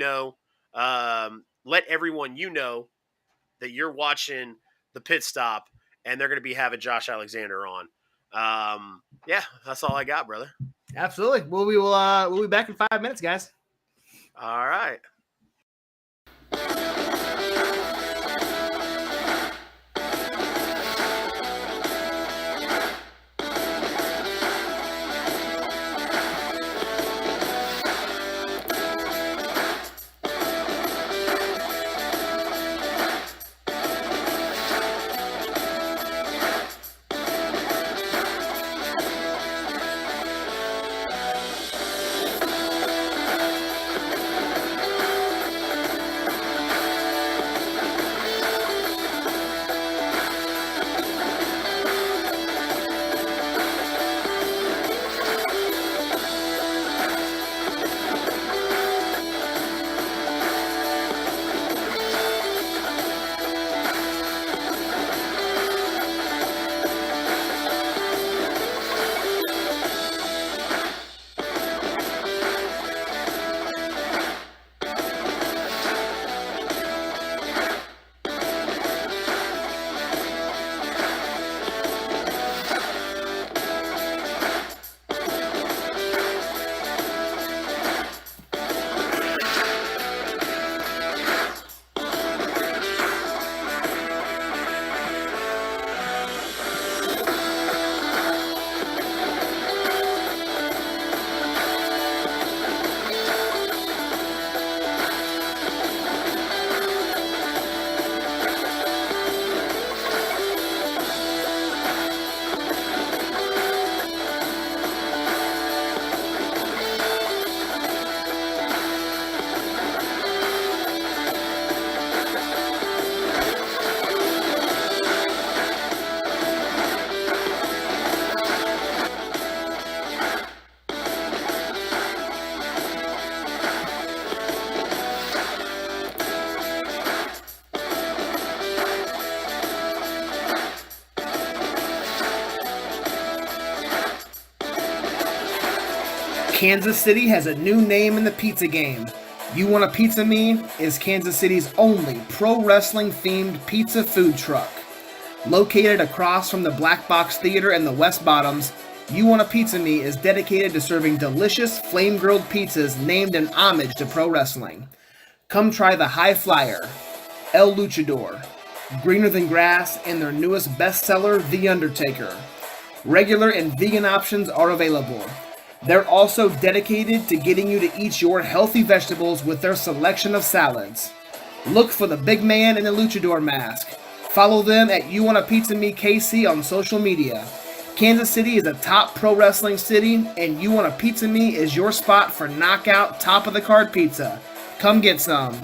let everyone that you're watching the Pit Stop, and they're going to be having Josh Alexander on. Yeah, that's all I got, brother. Absolutely. We'll be back in 5 minutes, guys. All right. Kansas City has a new name in the pizza game. You Want a Pizza Me is Kansas City's only pro wrestling themed pizza food truck. Located across from the Black Box Theater and the West Bottoms, You Want a Pizza Me is dedicated to serving delicious flame-grilled pizzas named in homage to pro wrestling. Come try the High Flyer, El Luchador, Greener Than Grass, and their newest bestseller, The Undertaker. Regular and vegan options are available. They're also dedicated to getting you to eat your healthy vegetables with their selection of salads. Look for the big man in the luchador mask. Follow them at You Want a Pizza Me KC on social media. Kansas City is a top pro wrestling city, and You Want a Pizza Me is your spot for knockout top of the card pizza. Come get some.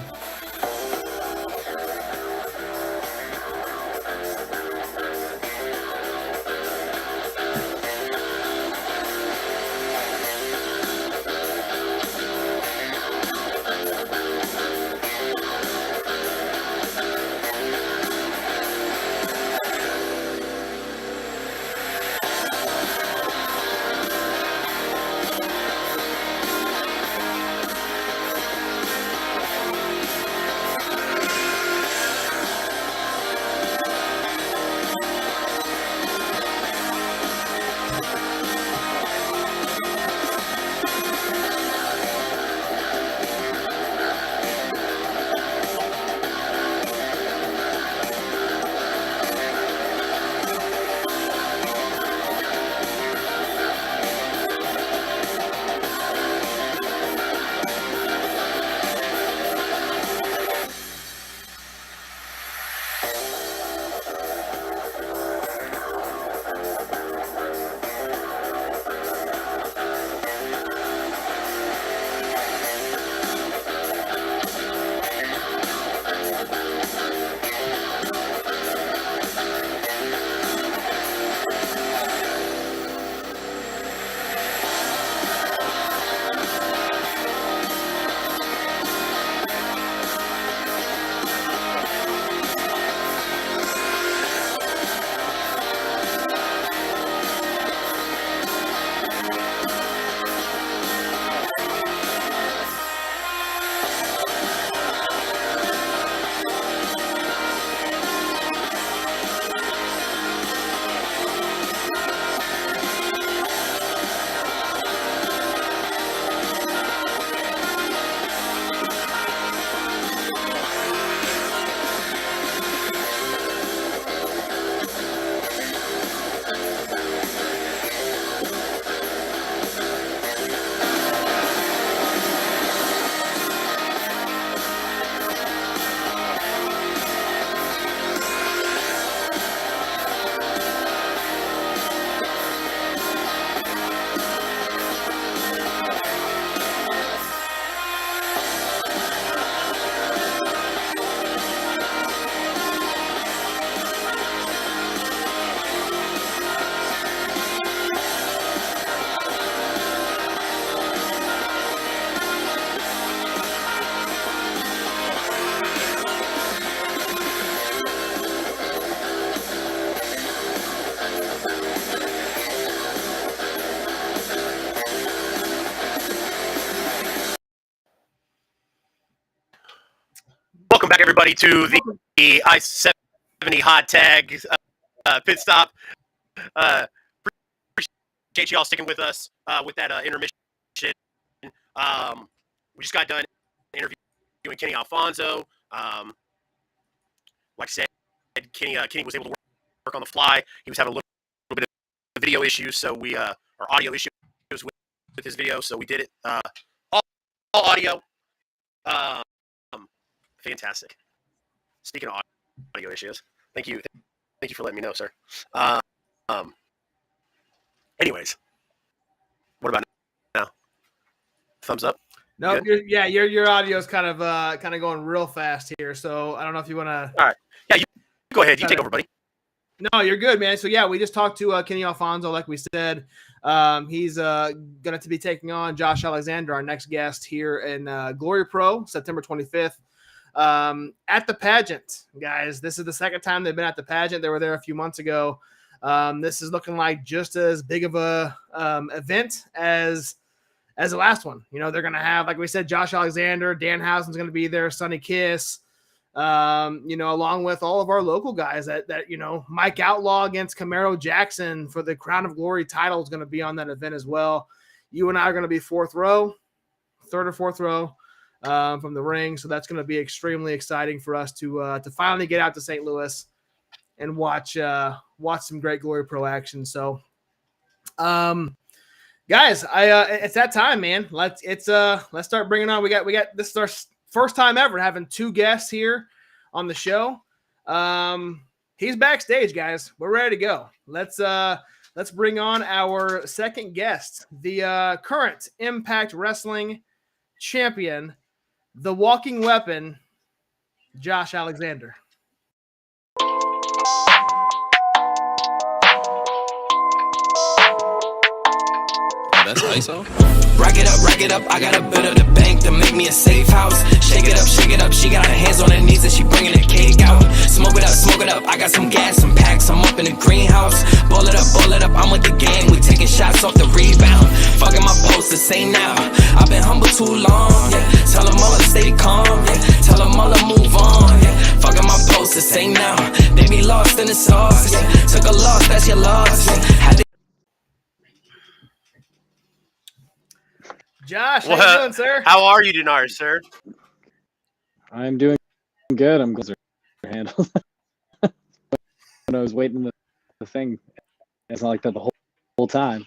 Welcome back, everybody, to the I-70 Hot Tag pit stop. Appreciate you all sticking with us with that intermission. We just got done interviewing Kenny Alfonso. Like I said, Kenny was able to work on the fly. He was having a little bit of video issues, so or audio issues with his video, so we did it all audio. Fantastic. Speaking of audio issues, thank you for letting me know, sir. Anyways, what about now? Thumbs up. No, your audio is kind of going real fast here. So I don't know if you want to. All right. Yeah, you go ahead. You take over, buddy. No, you're good, man. So yeah, we just talked to Kenny Alfonso, like we said. He's going to be taking on Josh Alexander, our next guest here in GloryPro, September 25th. At the pageant, guys. This is the second time they've been at the pageant. They were there a few months ago. This is looking like just as big of a event as as the last one. You know, they're going to have, like we said, Josh Alexander, Danhausen's going to be there, Sonny Kiss, you know, along with all of our local guys that, you know, Mike Outlaw against Camaro Jackson for the Crown of Glory title is going to be on that event as well. You and I are going to be third or fourth row from the ring. So that's going to be extremely exciting for us to finally get out to St. Louis and watch some great GloryPro action. So, guys, it's that time, man. Let's start bringing on. We got this is our first time ever having two guests here on the show. He's backstage, guys. We're ready to go. Let's bring on our second guest, the current Impact Wrestling champion, the walking weapon, Josh Alexander. That's ISO? Rack it up, I got a bit of the bank to make me a safe house. Shake it up, she got her hands on her knees and she bringing the cake out. Smoke it up, I got some gas, some packs, I'm up in the greenhouse. Ball it up, I'm with the gang, we taking shots off the rebound. Fucking my posters, say now, I've been humble too long, yeah. Tell them all to stay calm, yeah. Tell them all to move on, yeah. Fucking my posters, say now, they be lost in the sauce, yeah. Took a loss, that's your loss, yeah. Josh, how you doing, sir? How are you tonight, sir? I'm doing good. I'm glad to handle. When I was waiting the thing, it's not like that the whole time.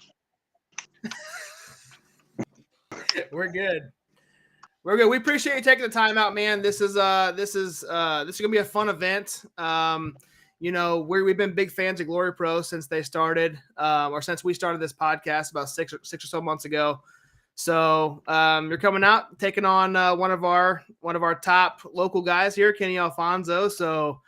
We're good. We appreciate you taking the time out, man. This is gonna be a fun event. You know, we've been big fans of GloryPro since they started, or since we started this podcast about six or so months ago. So you're coming out, taking on one of our top local guys here, Kenny Alfonso. So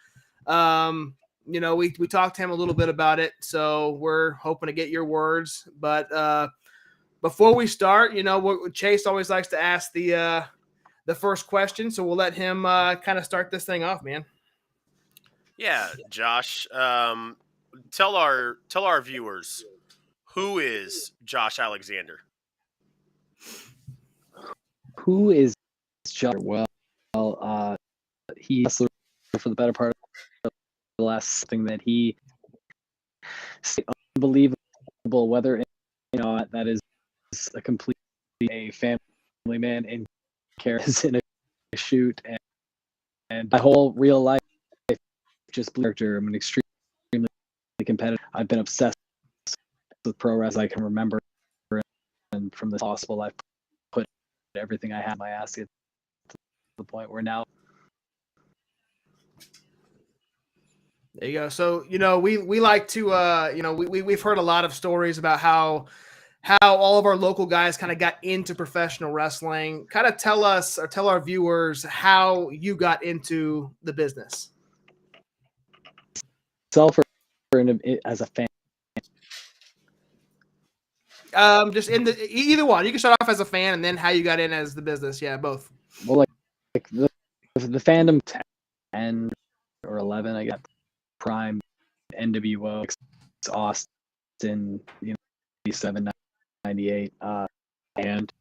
you know, we talked to him a little bit about it. So we're hoping to get your words. But before we start, you know, Chase always likes to ask the first question. So we'll let him kind of start this thing off, man. Yeah, Josh. Tell our viewers, who is Josh Alexander? Who is Josh? Well, he wrestled for the better part of the last thing that he unbelievable. Whether you know that is a complete family man in characters in a shoot, and my whole real life just character. I'm an extremely competitive. I've been obsessed with pro wrestling I can remember, and from the possible I've put everything I have in my ass to the point where now. There you go. So, you know, we like to, you know, we've heard a lot of stories about how all of our local guys kind of got into professional wrestling. Kind of tell us or tell our viewers how you got into the business. Self or as a fan? Just in either one. You can start off as a fan and then how you got in as the business. Yeah, both. Well, like the fandom 10 or 11, I got Prime, NWO, Austin, you know, 97, 98, and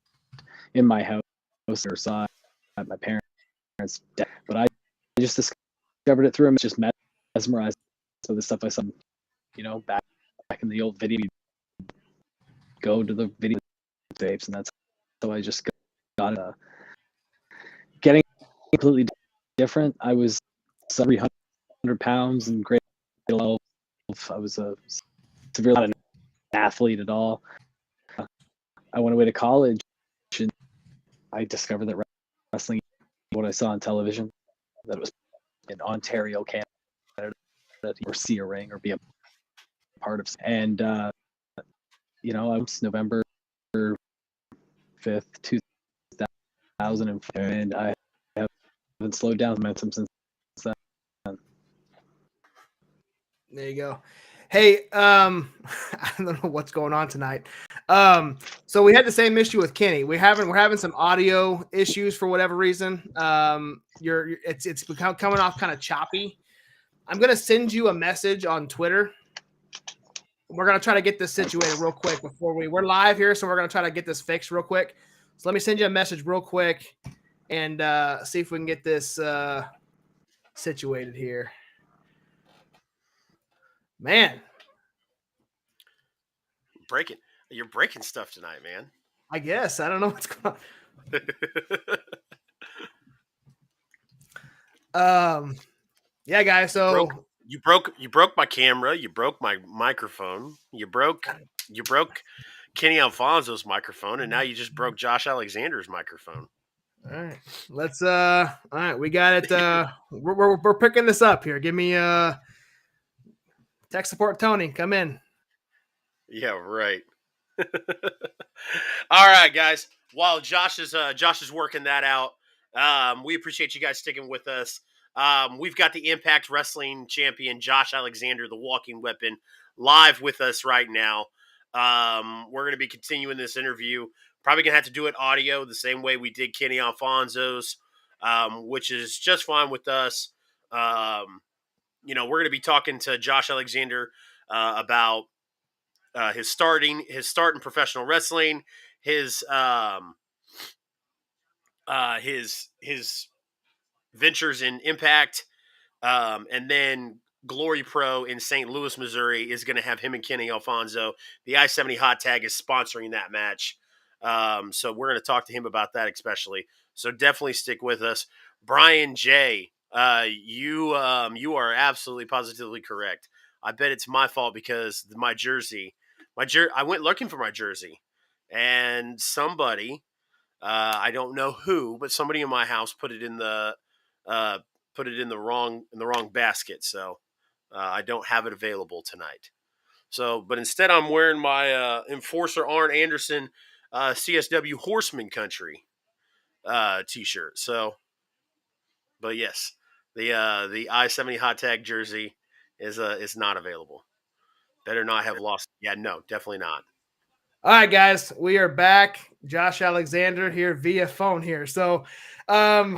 in my house or saw at my parents' death. But I just discovered it through him. Just mesmerized. So the stuff I saw, you know, back in the old video, go to the video tapes, and that's how I just got getting completely different. I was 300 pounds in grade 12. I was a severely not an athlete at all. I went away to college, and I discovered that wrestling, what I saw on television, that it was in Ontario, Canada, or see a ring or be a part of. And you know, it was November 5th, 2005, and I haven't slowed down momentum since then. There you go. Hey, I don't know what's going on tonight. So we had the same issue with Kenny. We're having some audio issues for whatever reason. It's coming off kind of choppy. I'm gonna send you a message on Twitter. we're going to try to get this situated real quick before we're live here. So we're going to try to get this fixed real quick. So let me send you a message real quick and see if we can get this situated here. Man. You're breaking stuff tonight, man. I guess. I don't know what's going on. Yeah, guys. So you broke my camera. You broke my microphone. You broke Kenny Alfonso's microphone, and now you just broke Josh Alexander's microphone. All right, let's. All right, we got it. We're picking this up here. Give me tech support, Tony. Come in. Yeah, right. All right, guys. While Josh is working that out, we appreciate you guys sticking with us. We've got the Impact Wrestling champion Josh Alexander, the Walking Weapon, live with us right now. We're going to be continuing this interview. Probably going to have to do it audio the same way we did Kenny Alfonso's, which is just fine with us. We're going to be talking to Josh Alexander about his start in professional wrestling, his ventures in Impact, and then GloryPro in St. Louis, Missouri is going to have him and Kenny Alfonso. The I-70 Hot Tag is sponsoring that match. So we're going to talk to him about that especially. So definitely stick with us. Brian J., you are absolutely positively correct. I bet it's my fault because my jersey, I went looking for my jersey, and somebody, I don't know who, but somebody in my house put it in the wrong basket. So I don't have it available tonight. So, but instead, I'm wearing my Enforcer Arn Anderson CSW Horseman Country T-shirt. So, but yes, the I-70 Hot Tag jersey is not available. Better not have lost. Yeah, no, definitely not. All right, guys, we are back. Josh Alexander here via phone here. So we're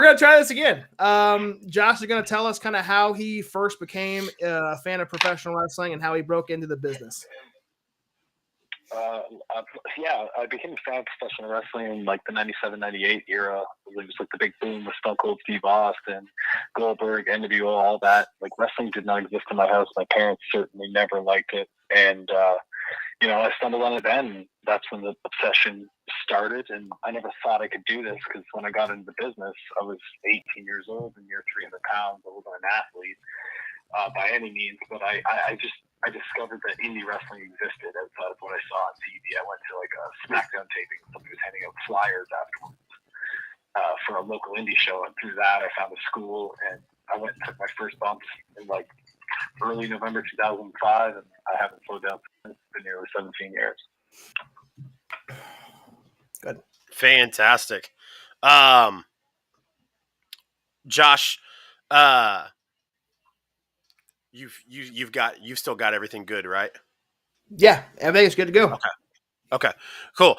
going to try this again. Josh is going to tell us kind of how he first became a fan of professional wrestling and how he broke into the business. I became a fan of professional wrestling in like the 97, 98 era. It was like the big boom with Stone Cold Steve Austin, Goldberg, NWO, all that. Like wrestling did not exist in my house. My parents certainly never liked it. And, I stumbled on it then. And that's when the obsession started. And I never thought I could do this because when I got into the business, I was 18 years old and near 300 pounds. I wasn't an athlete by any means, but I discovered that indie wrestling existed outside of what I saw on TV. I went to like a SmackDown taping and somebody was handing out flyers afterwards for a local indie show. And through that, I found a school and I went and took my first bumps in like early November 2005, and I haven't slowed down since. It's been nearly 17 years. Good. Fantastic. Josh, you've still got everything good, right? Yeah, everything's good to go. Okay, cool.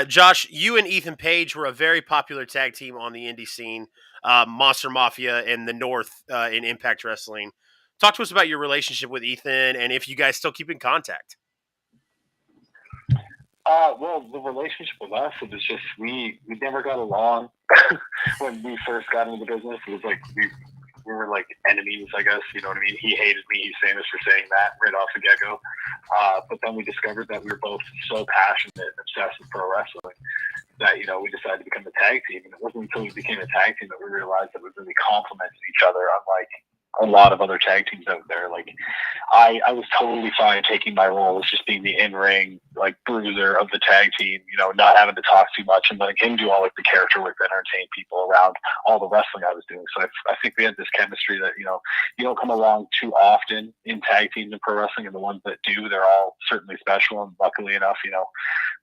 Josh, you and Ethan Page were a very popular tag team on the indie scene, Monster Mafia in the North in Impact Wrestling. Talk to us about your relationship with Ethan and if you guys still keep in contact. Well, the relationship with us, it was just we never got along when we first got into the business. It was like we were like enemies, I guess. You know what I mean? He hated me. He's famous for saying that right off the get-go. But then we discovered that we were both so passionate and obsessed with pro wrestling that, we decided to become a tag team. And it wasn't until we became a tag team that we realized that we really complemented each other, unlike a lot of other tag teams out there. Like I was totally fine taking my role as just being the in-ring like bruiser of the tag team, not having to talk too much and letting him do all like the character work that entertained people around all the wrestling I was doing. So I think we had this chemistry that, you don't come along too often in tag teams in pro wrestling, and the ones that do, they're all certainly special. And luckily enough,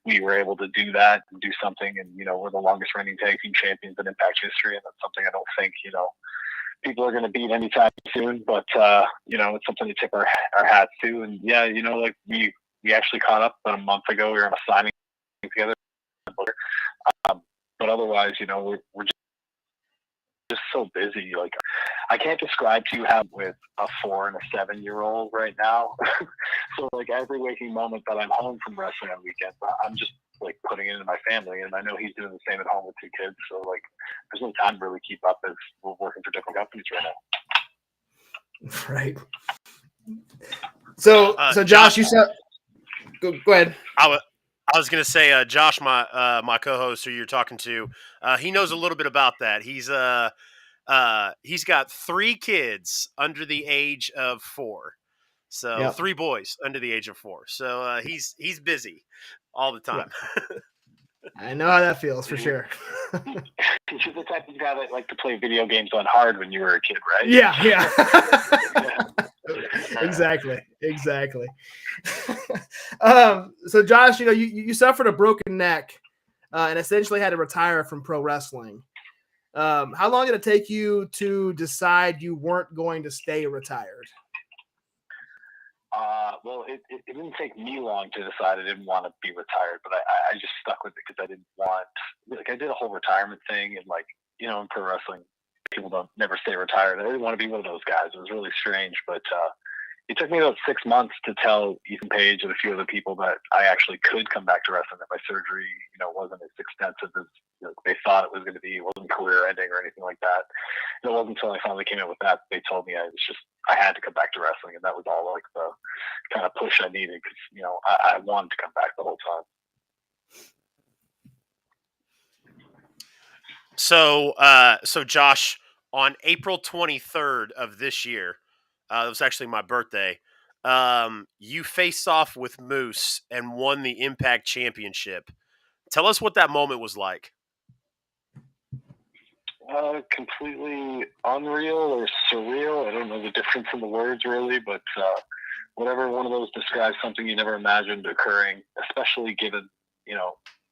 we were able to do that and do something. And, we're the longest reigning tag team champions in Impact history. And that's something I don't think, people are going to beat anytime soon, but it's something to tip our hats to. And yeah, like we actually caught up about a month ago. We were on a signing together, but otherwise, we're just so busy. Like I can't describe to you how with a 4 and a 7-year-old right now. So like every waking moment that I'm home from wrestling on weekends, I'm just like putting it into my family, and I know he's doing the same at home with 2 kids. So like, there's no time to really keep up as we're working for different companies right now. Right. So Josh, you said, go ahead. I was gonna say, Josh, my co-host who you're talking to, he knows a little bit about that. He's got 3 kids under the age of 4. So Yep. 3 boys under the age of 4. So he's busy all the time. Yep. I know how that feels for sure. You're the type of guy that like to play video games on hard when you were a kid, right? Yeah. Exactly. So Josh, you suffered a broken neck and essentially had to retire from pro wrestling. How long did it take you to decide you weren't going to stay retired? Well, it didn't take me long to decide I didn't want to be retired, but I just stuck with it because I didn't want, like, I did a whole retirement thing, and like, in pro wrestling, people don't never stay retired. I didn't want to be one of those guys. It was really strange, but it took me about 6 months to tell Ethan Page and a few other people that I actually could come back to wrestling, that my surgery, wasn't as extensive as they thought it was going to be. It wasn't career ending or anything like that. And it wasn't until I finally came out with that they told me I had to come back to wrestling, and that was all like the kind of push I needed because I wanted to come back the whole time. So Josh, on April 23rd of this year, it was actually my birthday. You faced off with Moose and won the Impact Championship. Tell us what that moment was like. Completely unreal or surreal. I don't know the difference in the words really, but whatever one of those describes something you never imagined occurring, especially given,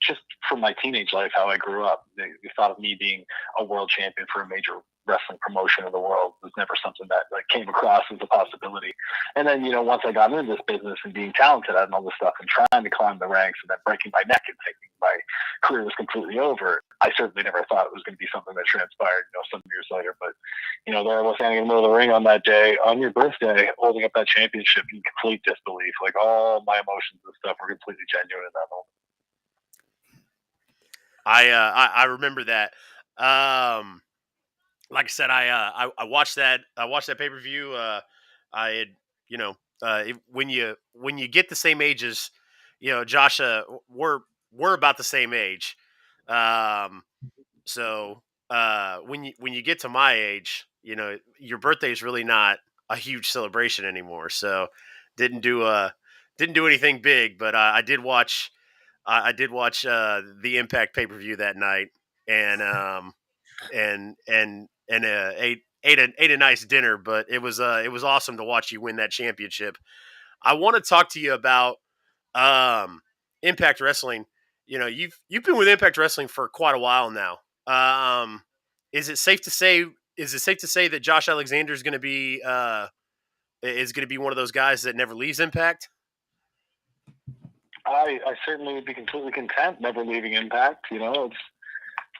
just from my teenage life, how I grew up. The thought of me being a world champion for a major wrestling promotion in the world was never something that came across as a possibility. And then, once I got into this business and being talented at all this stuff and trying to climb the ranks and then breaking my neck and thinking my career was completely over, I certainly never thought it was going to be something that transpired, some years later. But, there I was standing in the middle of the ring on that day, on your birthday, holding up that championship in complete disbelief. Like, all my emotions and stuff were completely genuine in that moment. I remember that. Like I said, I watched that. I watched that pay-per-view. I had, when you get the same age as, Josh, we're about the same age. So when you get to my age, your birthday is really not a huge celebration anymore. So didn't do anything big, but I did watch. I did watch the Impact pay-per-view that night, and ate a nice dinner. But it was awesome to watch you win that championship. I want to talk to you about Impact Wrestling. You've been with Impact Wrestling for quite a while now. Is it safe to say that Josh Alexander is going to be one of those guys that never leaves Impact? I certainly would be completely content never leaving Impact. It's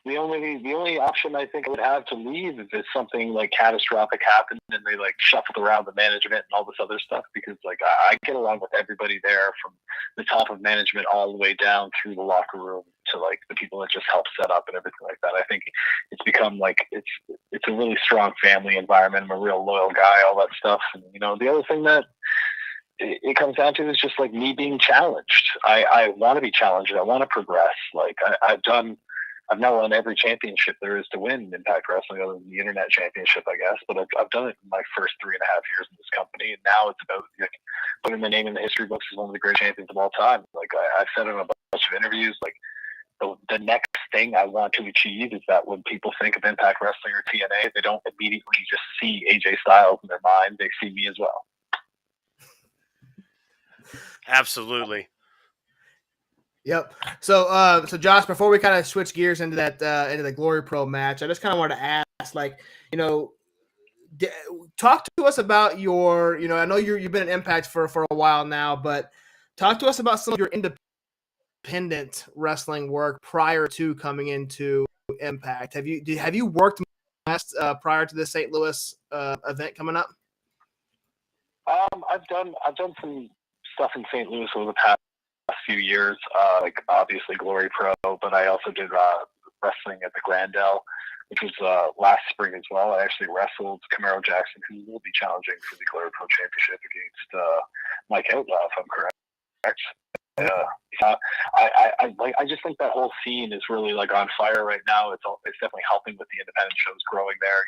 the only option I think I would have to leave if something like catastrophic happened and they shuffled around the management and all this other stuff, because I get along with everybody there from the top of management all the way down through the locker room to the people that just help set up and everything like that. I think it's become it's a really strong family environment. I'm a real loyal guy, all that stuff. And the other thing that it comes down to is just me being challenged. I want to be challenged. I want to progress. I've now won every championship there is to win in Impact Wrestling, other than the Internet Championship, I guess. But I've done it in my first 3.5 years in this company, and now it's about putting my name in the history books as one of the great champions of all time. I've said in a bunch of interviews, the next thing I want to achieve is that when people think of Impact Wrestling or TNA, they don't immediately just see AJ Styles in their mind; they see me as well. Absolutely. Yep. So Josh, before we kind of switch gears into that into the GloryPro match, I just kind of wanted to ask, talk to us about your, I know you've been in Impact for a while now, but talk to us about some of your independent wrestling work prior to coming into Impact. Have you worked prior to the St. Louis event coming up? I've done some stuff in St. Louis over the past few years, like obviously GloryPro, but I also did wrestling at the Grandel, which was last spring as well. I actually wrestled Camaro Jackson, who will be challenging for the GloryPro Championship against Mike Outlaw, if I'm correct. I just think that whole scene is really like on fire right now. It's definitely helping with the independent shows growing there.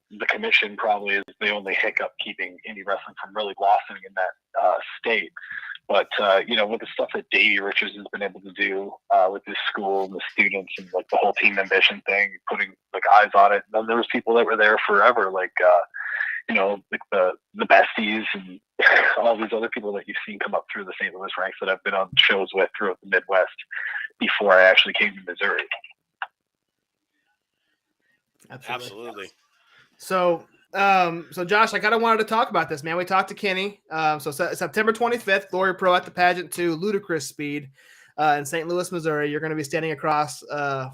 The commission probably is the only hiccup keeping indie wrestling from really blossoming in that state. But with the stuff that Davey Richards has been able to do with his school and the students and like the whole team ambition thing, putting like eyes on it. And then there was people that were there forever, like like the besties and all these other people that you've seen come up through the St. Louis ranks that I've been on shows with throughout the Midwest before I actually came to Missouri. Absolutely. So Josh, I kind of wanted to talk about this, man. We talked to Kenny. So September 25th, GloryPro at the Padgeant II, ludicrous speed in St. Louis, Missouri. You're going to be standing across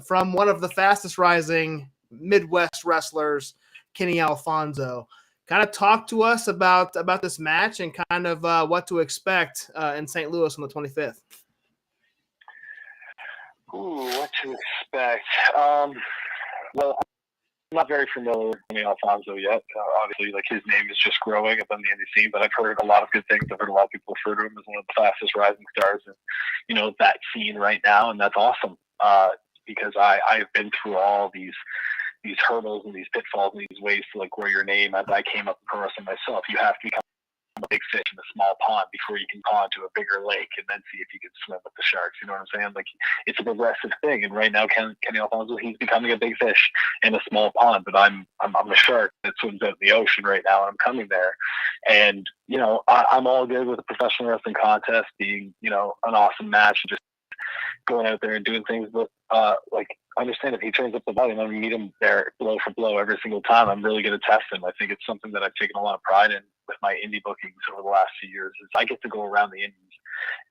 from one of the fastest rising Midwest wrestlers, Kenny Alfonso. Kind of talk to us about this match and kind of what to expect in St. Louis on the 25th. Ooh, what to expect? Well, I'm not very familiar with Kenny Alfonso yet. Obviously, like his name is just growing up on the indie scene, but I've heard a lot of good things. I've heard a lot of people refer to him as one of the fastest rising stars in, that scene right now, and that's awesome because I've been through all these hurdles and these pitfalls and these ways to like grow your name. As I came up in pro wrestling myself, you have to become a big fish in a small pond before you can pond to a bigger lake and then see if you can swim with the sharks. You know what I'm saying? Like it's a progressive thing. And right now, Kenny Alfonso, he's becoming a big fish in a small pond, but I'm a shark that swims out in the ocean right now, and I'm coming there. And I'm all good with a professional wrestling contest being an awesome match and just going out there and doing things, but understand if he turns up the volume, I'm going to meet him there blow for blow every single time. I'm really going to test him. I think it's something that I've taken a lot of pride in with my indie bookings over the last few years is I get to go around the indies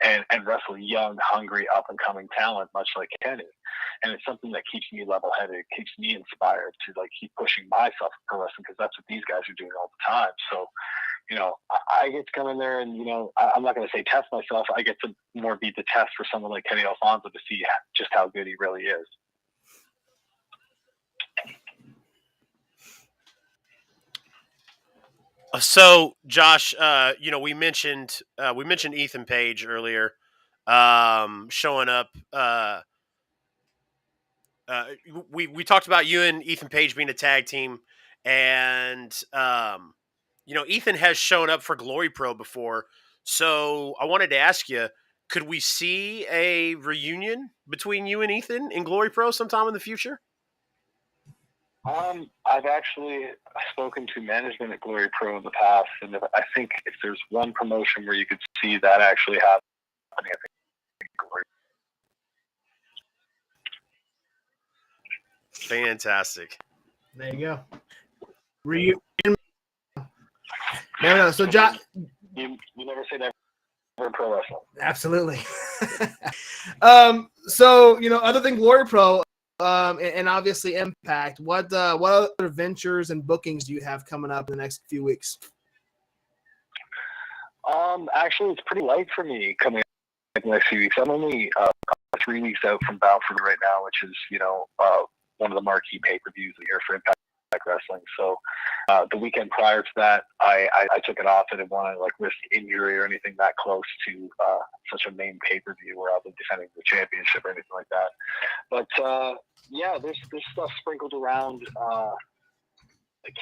and wrestle young, hungry, up-and-coming talent, much like Kenny. And it's something that keeps me level-headed. It keeps me inspired to keep pushing myself in pro wrestling because that's what these guys are doing all the time. So, I get to come in there and, I'm not going to say test myself. I get to more beat the test for someone like Kenny Alfonso to see just how good he really is. So, Josh, we mentioned Ethan Page earlier, showing up. We talked about you and Ethan Page being a tag team, and Ethan has shown up for GloryPro before. So, I wanted to ask you, could we see a reunion between you and Ethan in GloryPro sometime in the future? I've actually spoken to management at GloryPro in the past, and I think if there's one promotion where you could see that actually happening, I think Glory. Fantastic. There you go. Reunion. No. So, Josh, you never say that for pro wrestling. Absolutely. So other than GloryPro, and obviously Impact, what other ventures and bookings do you have coming up in the next few weeks? Actually, it's pretty light for me coming up in the next few weeks. I'm only 3 weeks out from Balfour right now, which is one of the marquee pay-per-views of the year for Impact Wrestling. So the weekend prior to that, I took it off. I didn't want to risk injury or anything that close to such a main pay-per-view where I'll be defending the championship or anything like that. But there's stuff sprinkled around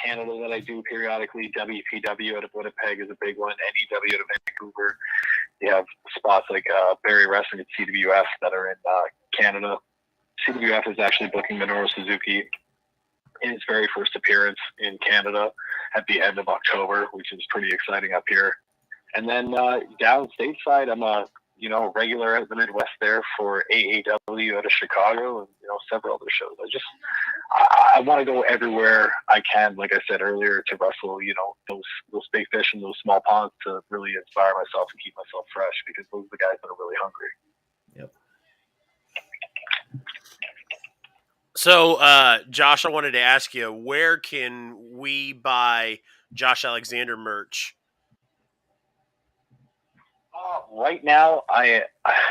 Canada that I do periodically. WPW out of Winnipeg is a big one. NEW out of Vancouver. You have spots like Barrie Wrestling at CWF that are in Canada. CWF is actually booking Minoru Suzuki in his very first appearance in Canada at the end of October, which is pretty exciting up here. And then down stateside, I'm a regular at the Midwest there for AAW out of Chicago and several other shows. I want to go everywhere I can, like I said earlier, to wrestle those big fish in those small ponds to really inspire myself and keep myself fresh, because those are the guys that are really hungry. Yep. So, Josh, I wanted to ask you, where can we buy Josh Alexander merch? Right now,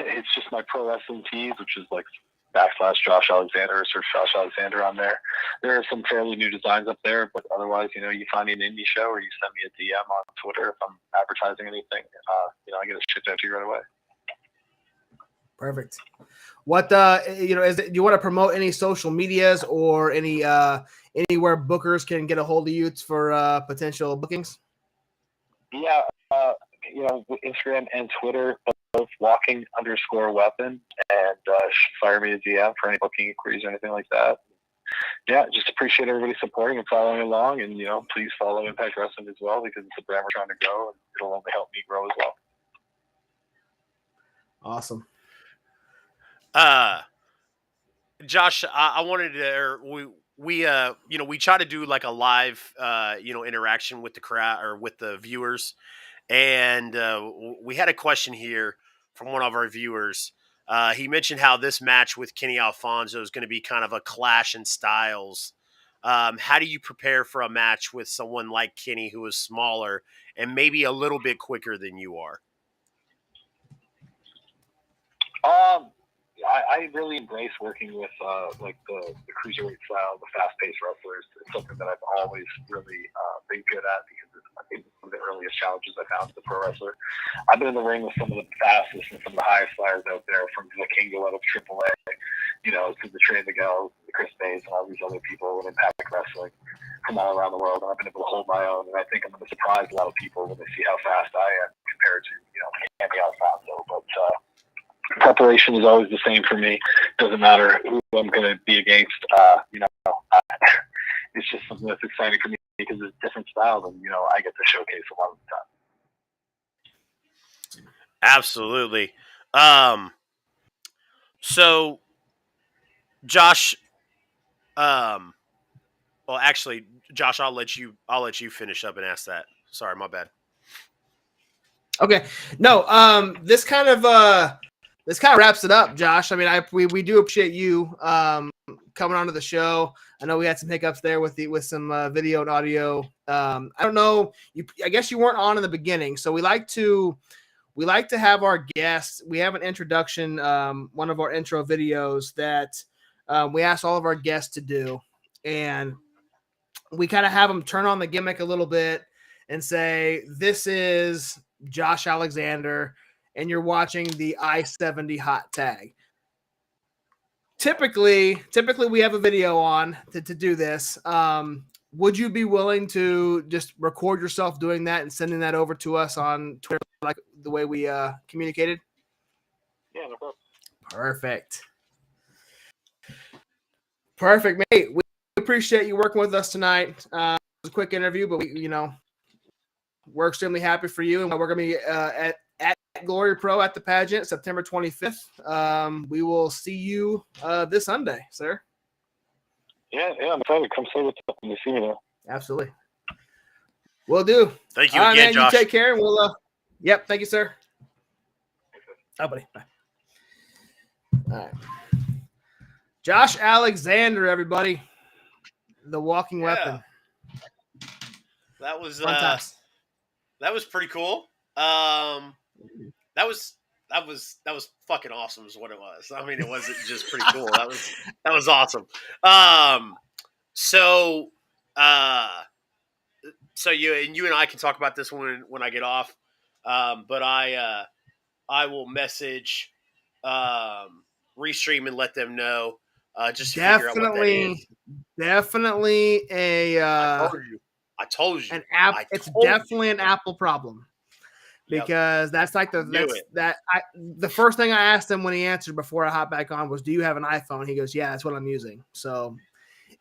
it's just my pro wrestling tees, which is like / Josh Alexander, or search Josh Alexander on there. There are some fairly new designs up there, but otherwise, you find me an indie show or you send me a DM on Twitter if I'm advertising anything. I get it shipped out to you right away. Perfect. What do you want to promote any social medias or any anywhere bookers can get a hold of you for potential bookings? Yeah, Instagram and Twitter, both walking_weapon, and fire me a DM for any booking inquiries or anything like that. Yeah, just appreciate everybody supporting and following along, and please follow Impact Wrestling as well, because it's a brand we're trying to grow, and it'll only help me grow as well. Awesome. Josh, I wanted to, we try to do like a live, interaction with the crowd or with the viewers. And we had a question here from one of our viewers. He mentioned how this match with Kenny Alfonso is going to be kind of a clash in styles. How do you prepare for a match with someone like Kenny, who is smaller and maybe a little bit quicker than you are? I really embrace working with like the cruiserweight style, the fast-paced wrestlers. It's something that I've always really been good at, because I think it's one of the earliest challenges I found as a pro wrestler. I've been in the ring with some of the fastest and some of the highest flyers out there, from the King of AAA, to the Trey Miguel, the Chris Bays, and all these other people in Impact Wrestling from all around the world. And I've been able to hold my own, and I think I'm going to surprise a lot of people when they see how fast I am compared to Andy Alfonso. But preparation is always the same for me. Doesn't matter who I'm going to be against. It's just something that's exciting for me, because it's different styles, and I get to showcase a lot of the time. Absolutely. So, Josh, actually, Josh, I'll let you finish up and ask that. Sorry, my bad. Okay. No, this kind of wraps it up, Josh. I mean, we do appreciate you coming onto the show. I know we had some hiccups there with some video and audio. I don't know. I guess you weren't on in the beginning, so we like to have our guests. We have an introduction, one of our intro videos that we ask all of our guests to do, and we kind of have them turn on the gimmick a little bit and say, "This is Josh Alexander, and you're watching the I-70 Hot Tag." Typically we have a video on to do this. Would you be willing to just record yourself doing that and sending that over to us on Twitter, like the way we communicated? Yeah, no problem. Perfect, mate. We appreciate you working with us tonight. It was a quick interview, but we're extremely happy for you, and we're going to be at GloryPro at the pageant, September 25th. We will see you this Sunday, sir. Yeah, I'm excited. Come say what's up when you see me there. Absolutely. Will do. Thank you All right, again, man, Josh. You take care, and we'll. Yep. Thank you, sir. Oh, buddy. Bye. All right. Josh Alexander, everybody. The walking weapon. That was pretty cool. That was fucking awesome is what it was. I mean, it wasn't just pretty cool. That was awesome. So you and I can talk about this when I get off. But I will message Restream and let them know. Just to figure out what that is. Definitely a. I told you. It's definitely an Apple problem. Because that's like the first thing I asked him when he answered before I hopped back on was, "Do you have an iPhone?" He goes, "Yeah, that's what I'm using." So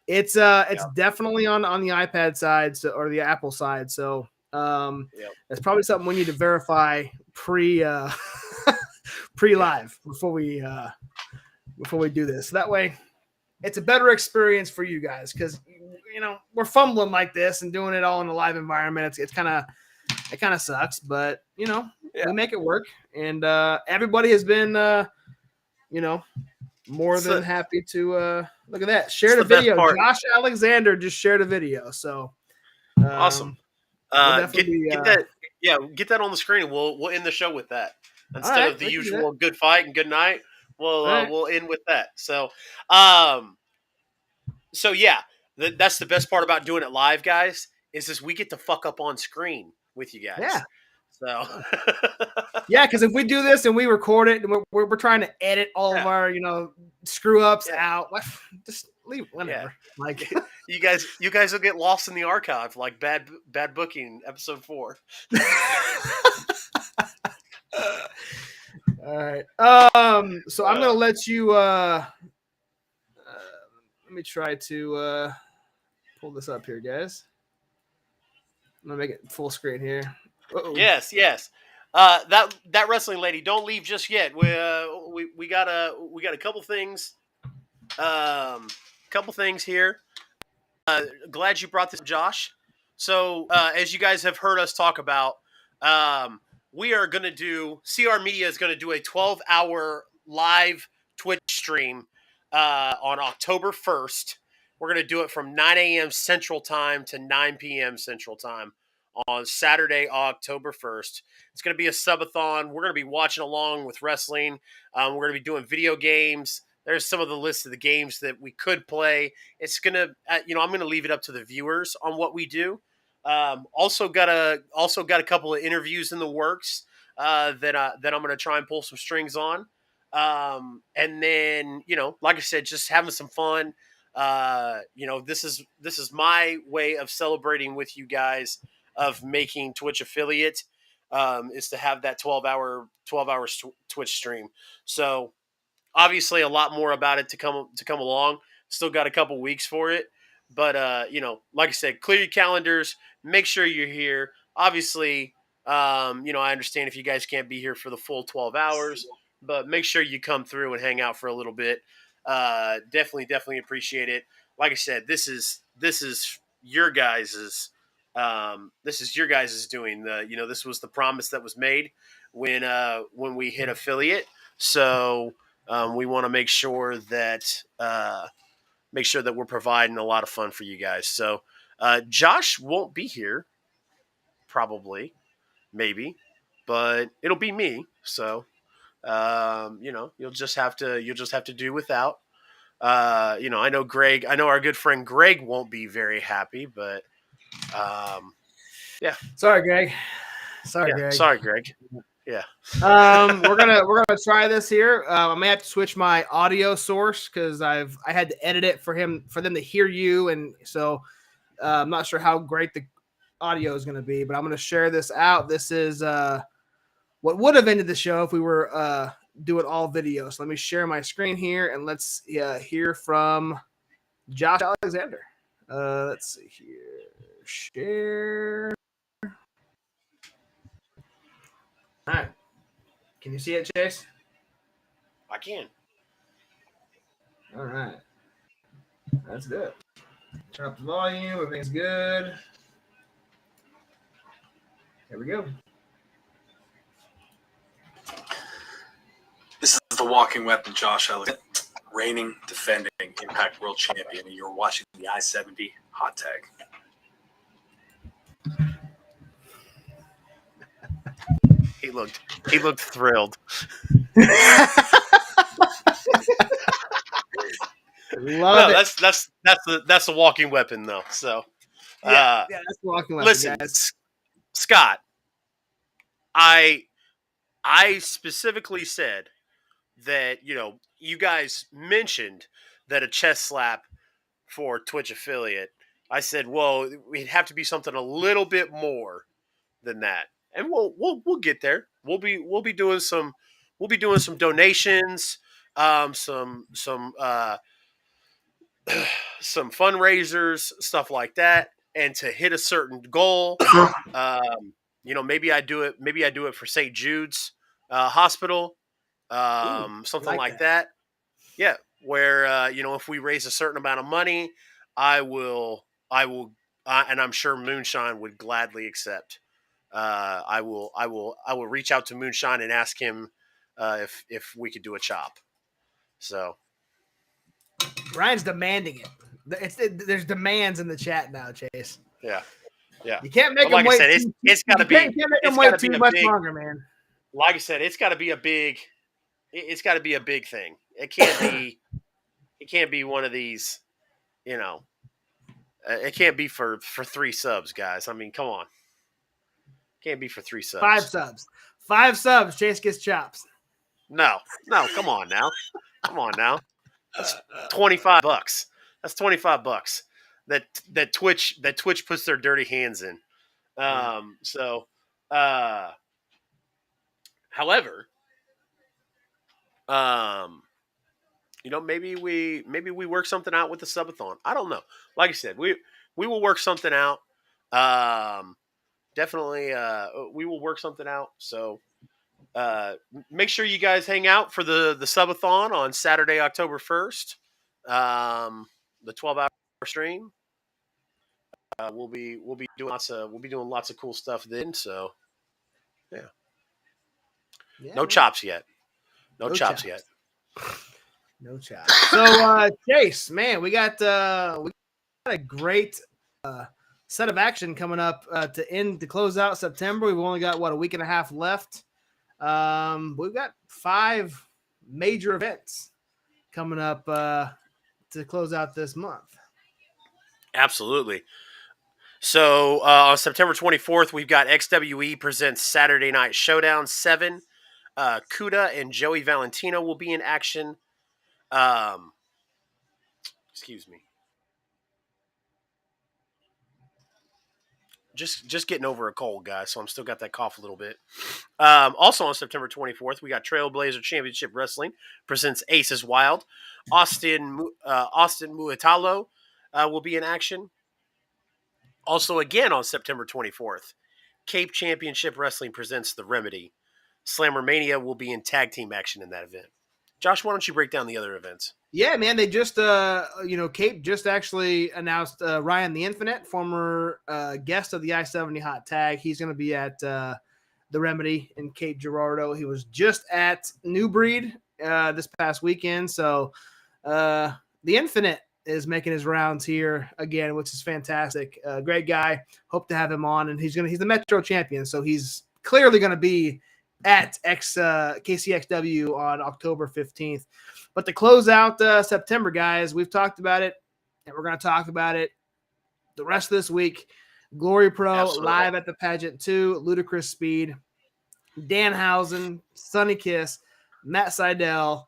it's definitely on the iPad side, or the Apple side. So that's probably something we need to verify pre-live before we do this. So that way, it's a better experience for you guys, because we're fumbling like this and doing it all in a live environment. It kind of sucks, but we make it work, and everybody has been more than happy to look at that. Share the video. Josh Alexander just shared a video, so awesome. Get Yeah, get that on the screen, and we'll end the show with that instead right, of the we can do usual good fight and good night. We'll end with that. So, yeah, that's the best part about doing it live, guys. Is we get to fuck up on screen with you guys. Yeah. So, yeah, because if we do this and we record it, and we're trying to edit all of our screw ups out, just leave whenever. Like you guys will get lost in the archive like bad booking episode 4. All right. So I'm gonna let you. Let me try to pull this up here, guys. I'm gonna make it full screen here. Uh-oh. Yes. That wrestling lady, don't leave just yet. We got a couple things. Couple things here. Glad you brought this up, Josh. So as you guys have heard us talk about, we are going to do, CR Media is going to do a 12-hour live Twitch stream on October 1st. We're going to do it from 9 a.m. Central Time to 9 p.m. Central Time on Saturday, October 1st. It's going to be a subathon. We're going to be watching along with wrestling. We're going to be doing video games. There's some of the list of the games that we could play. It's going to, I'm going to leave it up to the viewers on what we do. Also got a couple of interviews in the works that I'm going to try and pull some strings on. And then, like I said, just having some fun. This is my way of celebrating with you guys of making Twitch affiliate, is to have that 12 hour Twitch stream. So obviously a lot more about it to come along. Still got a couple weeks for it, but like I said, clear your calendars, make sure you're here. Obviously, I understand if you guys can't be here for the full 12 hours, but make sure you come through and hang out for a little bit. Definitely appreciate it. Like I said, this is your guys's doing. This was the promise that was made when we hit affiliate. So we want to make sure that we're providing a lot of fun for you guys. So Josh won't be here, probably, maybe, but it'll be me. So you'll just have to do without. I know Greg. I know our good friend Greg won't be very happy, but yeah. Sorry, Greg. Sorry, Greg. Yeah. We're gonna try this here. I may have to switch my audio source because I had to edit it for them to hear you, and so I'm not sure how great the audio is gonna be, but I'm gonna share this out. This is what would have ended the show if we were doing all video. So let me share my screen here and let's hear from Josh Alexander. Let's see here. Share. All right. Can you see it, Chase? I can. All right. Let's do it. Turn up the volume. Everything's good. Here we go. This is the walking weapon, Josh Elliott, reigning, defending Impact World Champion, and you're watching the I-70 Hot Tag. He looked thrilled. That's the walking weapon though. So yeah, that's the walking weapon. Listen, guys. Scott, I specifically said that you guys mentioned that a chest slap for Twitch affiliate. I said, well, it'd have to be something a little bit more than that. And we'll get there. We'll be doing some donations, some fundraisers, stuff like that, and to hit a certain goal. Maybe I do it for St. Jude's Hospital, something like that. Yeah, where if we raise a certain amount of money, I will, and I'm sure Moonshine would gladly accept. I will reach out to Moonshine and ask him if we could do a chop. So Ryan's demanding it. There's demands in the chat now, Chase. Yeah. Yeah. You can't make But like them I wait. said, it's got to be. You can't make them wait too much longer, man. Like I said, it's got to be a big. It's got to be a big thing. It can't be. It can't be one of these. You know, it can't be for 3 subs, guys. I mean, come on. Can't be for 3 subs. 5 subs. 5 subs. Chase gets chops. No, come on now. Come on now. That's $25. That's $25 that Twitch puts their dirty hands in. So, however, maybe we work something out with the subathon. I don't know. Like I said, we will work something out. Definitely, we will work something out. So, make sure you guys hang out for the subathon on Saturday, October 1st. The 12-hour stream. We'll be doing lots of cool stuff then. So, yeah. No chops yet. No chops yet. No chops. So, Chase, man, we got a great set of action coming up to close out September. We've only got a week and a half left. We've got 5 major events coming up to close out this month. Absolutely. So on September 24th, we've got XWE presents Saturday Night Showdown 7. Kuda and Joey Valentino will be in action. Excuse me. Just getting over a cold, guys, so I'm still got that cough a little bit. Also on September 24th, we got Trailblazer Championship Wrestling presents Aces Wild. Austin Muatalo will be in action. Also, again on September 24th, Cape Championship Wrestling presents The Remedy. Slammer Mania will be in tag team action in that event. Josh, why don't you break down the other events? Yeah, man, they just, Cape just actually announced Ryan the Infinite, former guest of the I-70 Hot Tag. He's going to be at The Remedy in Cape Girardeau. He was just at New Breed this past weekend. So the Infinite is making his rounds here again, which is fantastic. Great guy. Hope to have him on. And he's the Metro champion. So he's clearly going to be at KCXW on October 15th. But to close out September, guys, we've talked about it, and we're going to talk about it the rest of this week. GloryPro live at the Padgeant II, Ludicrous Speed, Danhausen, Sonny Kiss, Matt Seidel,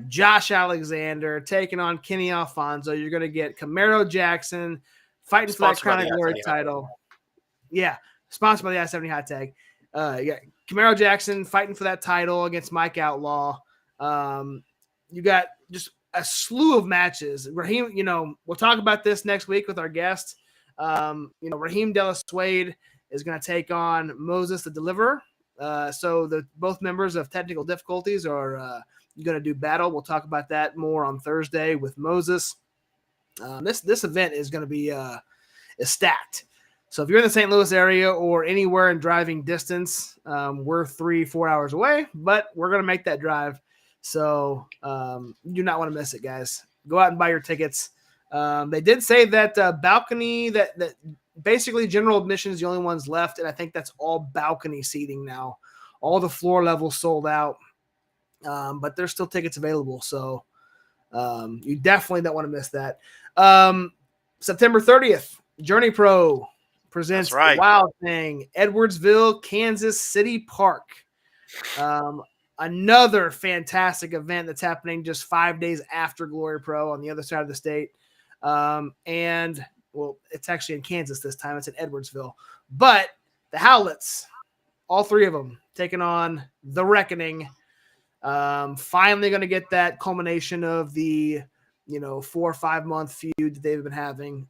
Josh Alexander taking on Kenny Alfonso. You're going to get Camaro Jackson fighting for that Crown of Glory title. Yeah, sponsored by the I-70 Hot Tag. Camaro Jackson fighting for that title against Mike Outlaw. You got just a slew of matches. Raheem, we'll talk about this next week with our guest. Raheem Della Suede is going to take on Moses the Deliverer. So both members of Technical Difficulties are going to do battle. We'll talk about that more on Thursday with Moses. This event is going to be is stacked. So if you're in the St. Louis area or anywhere in driving distance, we're 3-4 hours away, but we're going to make that drive. So you do not want to miss it, guys. Go out and buy your tickets. They did say that balcony, that basically general admission is the only ones left, and I think that's all balcony seating now. All the floor levels sold out, but there's still tickets available. So you definitely don't want to miss that. September 30th, GloryPro presents Wild Thing, Edwardsville, Kansas City Park. Another fantastic event that's happening just 5 days after GloryPro on the other side of the state. And, it's actually in Kansas this time. It's in Edwardsville. But the Howlets, all 3 of them, taking on The Reckoning. Finally going to get that culmination of the 4 or 5 month feud that they've been having.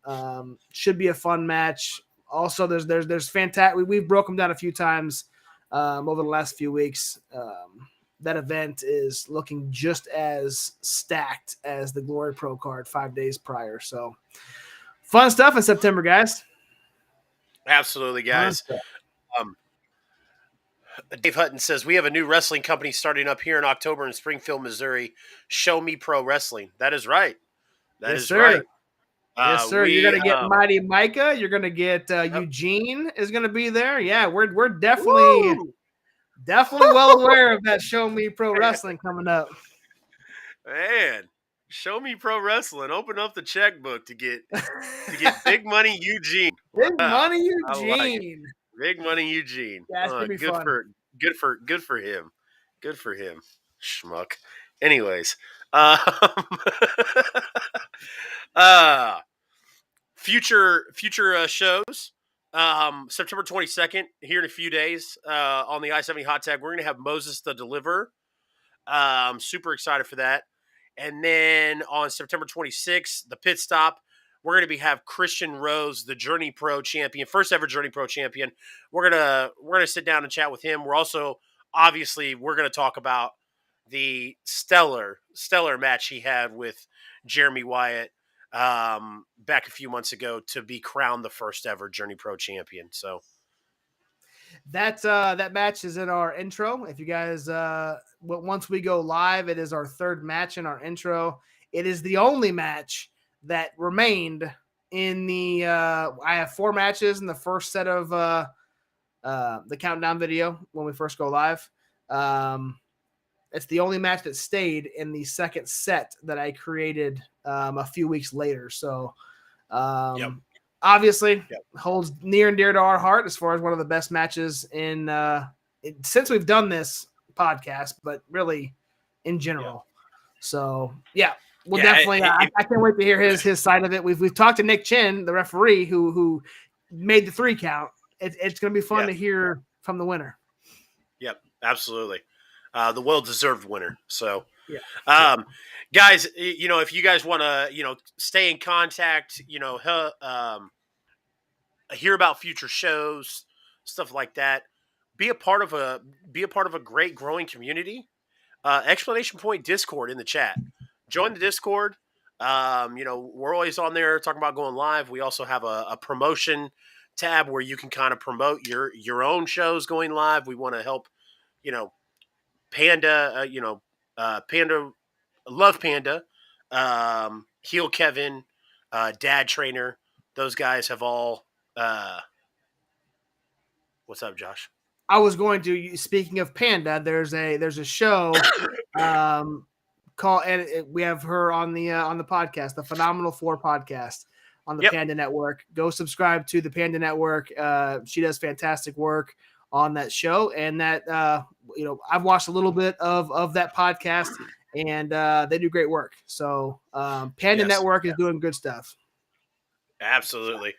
Should be a fun match. Also, there's fantastic. We've broken them down a few times over the last few weeks. That event is looking just as stacked as the GloryPro card 5 days prior. So fun stuff in September, guys. Absolutely, guys. Dave Hutton says, we have a new wrestling company starting up here in October in Springfield, Missouri. Show Me Pro Wrestling. That is right. That is right. Yes, sir. You're gonna get um, Mighty Micah. You're gonna get Eugene is gonna be there. Yeah, we're definitely woo! well aware of that Show Me Pro Wrestling coming up. Man, Show Me Pro Wrestling. Open up the checkbook to get Big Money Eugene. Big Wow, Money I like it. Eugene. Big Money Eugene. Yeah, it's gonna be Good fun. for him. Good for him. Schmuck. Anyways, uh, future shows. September 22nd, here in a few days, on the I-70 Hot Tag, we're gonna have Moses the Deliverer. Super excited for that. And then on September 26th, the pit stop, we're going to have Christian Rose, the Journey Pro champion, first ever Journey Pro champion. We're gonna sit down and chat with him. We're also we're gonna talk about the stellar match he had with Jeremy Wyatt back a few months ago to be crowned the first ever Journey Pro champion. So that match is in our intro. If you guys once we go live, it is our third match in our intro. It is the only match that remained in the I have 4 matches in the first set of the countdown video when we first go live. It's the only match that stayed in the second set that I created a few weeks later. So obviously holds near and dear to our heart as far as one of the best matches in since we've done this podcast, but really in general. So we'll definitely. I can't wait to hear his side of it. We've talked to Nick Chin, the referee, who made the 3 count. It's going to be fun to hear from the winner. Yep, absolutely. The well-deserved winner. So, guys, if you guys want to, stay in contact, hear about future shows, stuff like that, be a part of a great growing community. Explanation Point Discord in the chat. Join the Discord. We're always on there talking about going live. We also have a promotion tab where you can kind of promote your own shows going live. We want to help, Panda, Panda, love Panda, Heel Kevin, Dad Trainer. Those guys have all. What's up, Josh? I was going to. Speaking of Panda, there's a show called, and we have her on the podcast, the Phenomenal 4 podcast on the Panda Network. Go subscribe to the Panda Network. She does fantastic work on that show, and that I've watched a little bit of that podcast, and they do great work. So Panda Network is doing good stuff. Absolutely.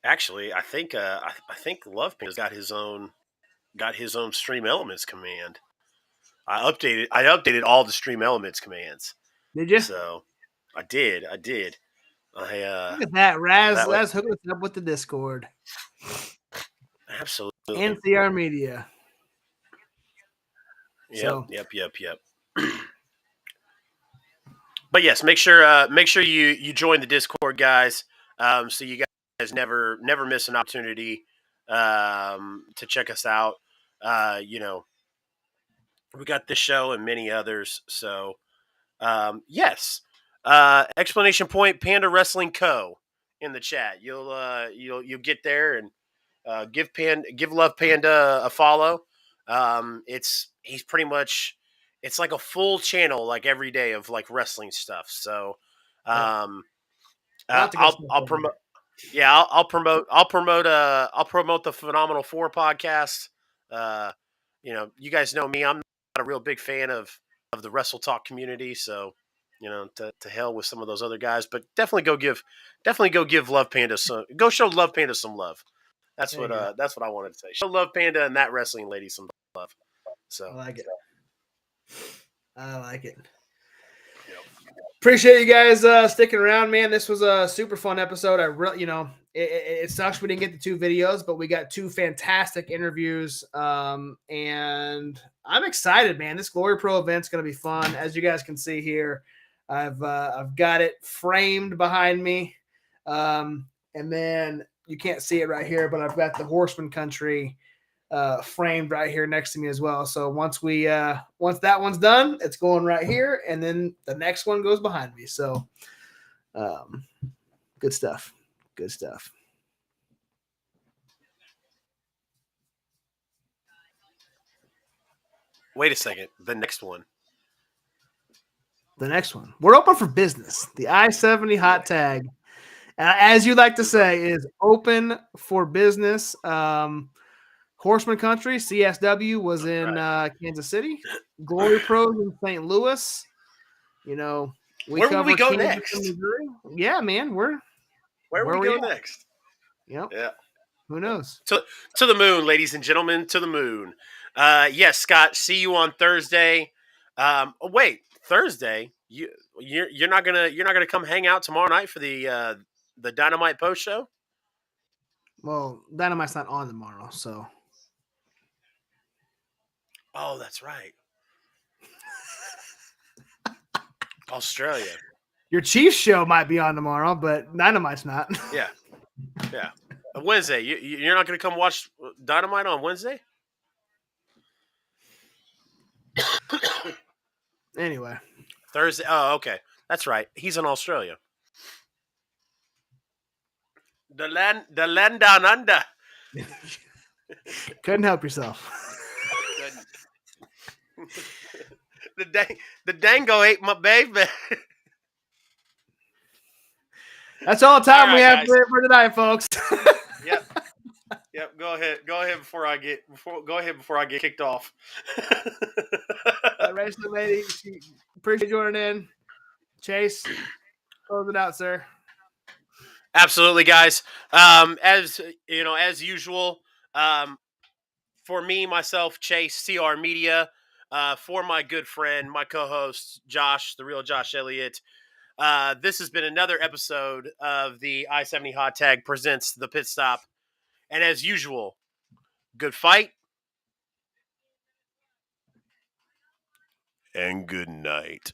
Actually, I think Love Panda's got his own Stream Elements command. I updated all the Stream Elements commands. Did you? So I did. Look at that. Raz hooked us up with the Discord. Absolutely. NCR Media. Yep. But yes, make sure you join the Discord, guys. So you guys never miss an opportunity to check us out. We got this show and many others. So yes. Explanation Point Panda Wrestling Co. in the chat. You'll get there and give Love Panda a follow. He's pretty much, it's like a full channel like every day of like wrestling stuff. So I'll promote. Yeah, I'll promote the Phenomenal 4 podcast. You guys know me. I'm not a real big fan of the Wrestle Talk community, so to hell with some of those other guys. But definitely go give Love Panda go show Love Panda some love. That's what I wanted to say. Show Love Panda and that wrestling lady some love. So I like it. Appreciate you guys sticking around, man. This was a super fun episode. I really, it sucks we didn't get the 2 videos, but we got 2 fantastic interviews. And I'm excited, man. This GloryPro event's going to be fun. As you guys can see here, I've got it framed behind me. And then you can't see it right here, but I've got the Horseman Country framed right here next to me as well. So once that one's done, it's going right here, and then the next one goes behind me. So good stuff. Good stuff. Wait a second. The next one. The next one. We're open for business. The I-70 hot tag, as you like to say, is open for business. Horseman Country, CSW, was in Kansas City. GloryPro in St. Louis. You know, where will we go Kansas next? and Missouri. Yeah, man. Where will we go next? Yep. Yeah. Who knows? To the moon, ladies and gentlemen, to the moon. Yes, Scott. See you on Thursday. Wait, Thursday? You're not gonna come hang out tomorrow night for the Dynamite post show? Well, Dynamite's not on tomorrow, so. Oh, that's right. Australia. Your Chiefs show might be on tomorrow, but Dynamite's not. Yeah. Wednesday. You're not going to come watch Dynamite on Wednesday? Anyway. Thursday. Oh, okay. That's right. He's in Australia. The land down under. Couldn't help yourself. The dango ate my baby. That's all the time we have for tonight, folks. Yep. Go ahead before I get kicked off. Rest of the lady, appreciate you joining in. Chase, close it out, sir. Absolutely, guys. As you know, as usual, for me, myself, Chase, CR Media, for my good friend, my co-host, Josh, the real Josh Elliott. This has been another episode of the I-70 Hot Tag presents The Pit Stop. And as usual, good fight and good night.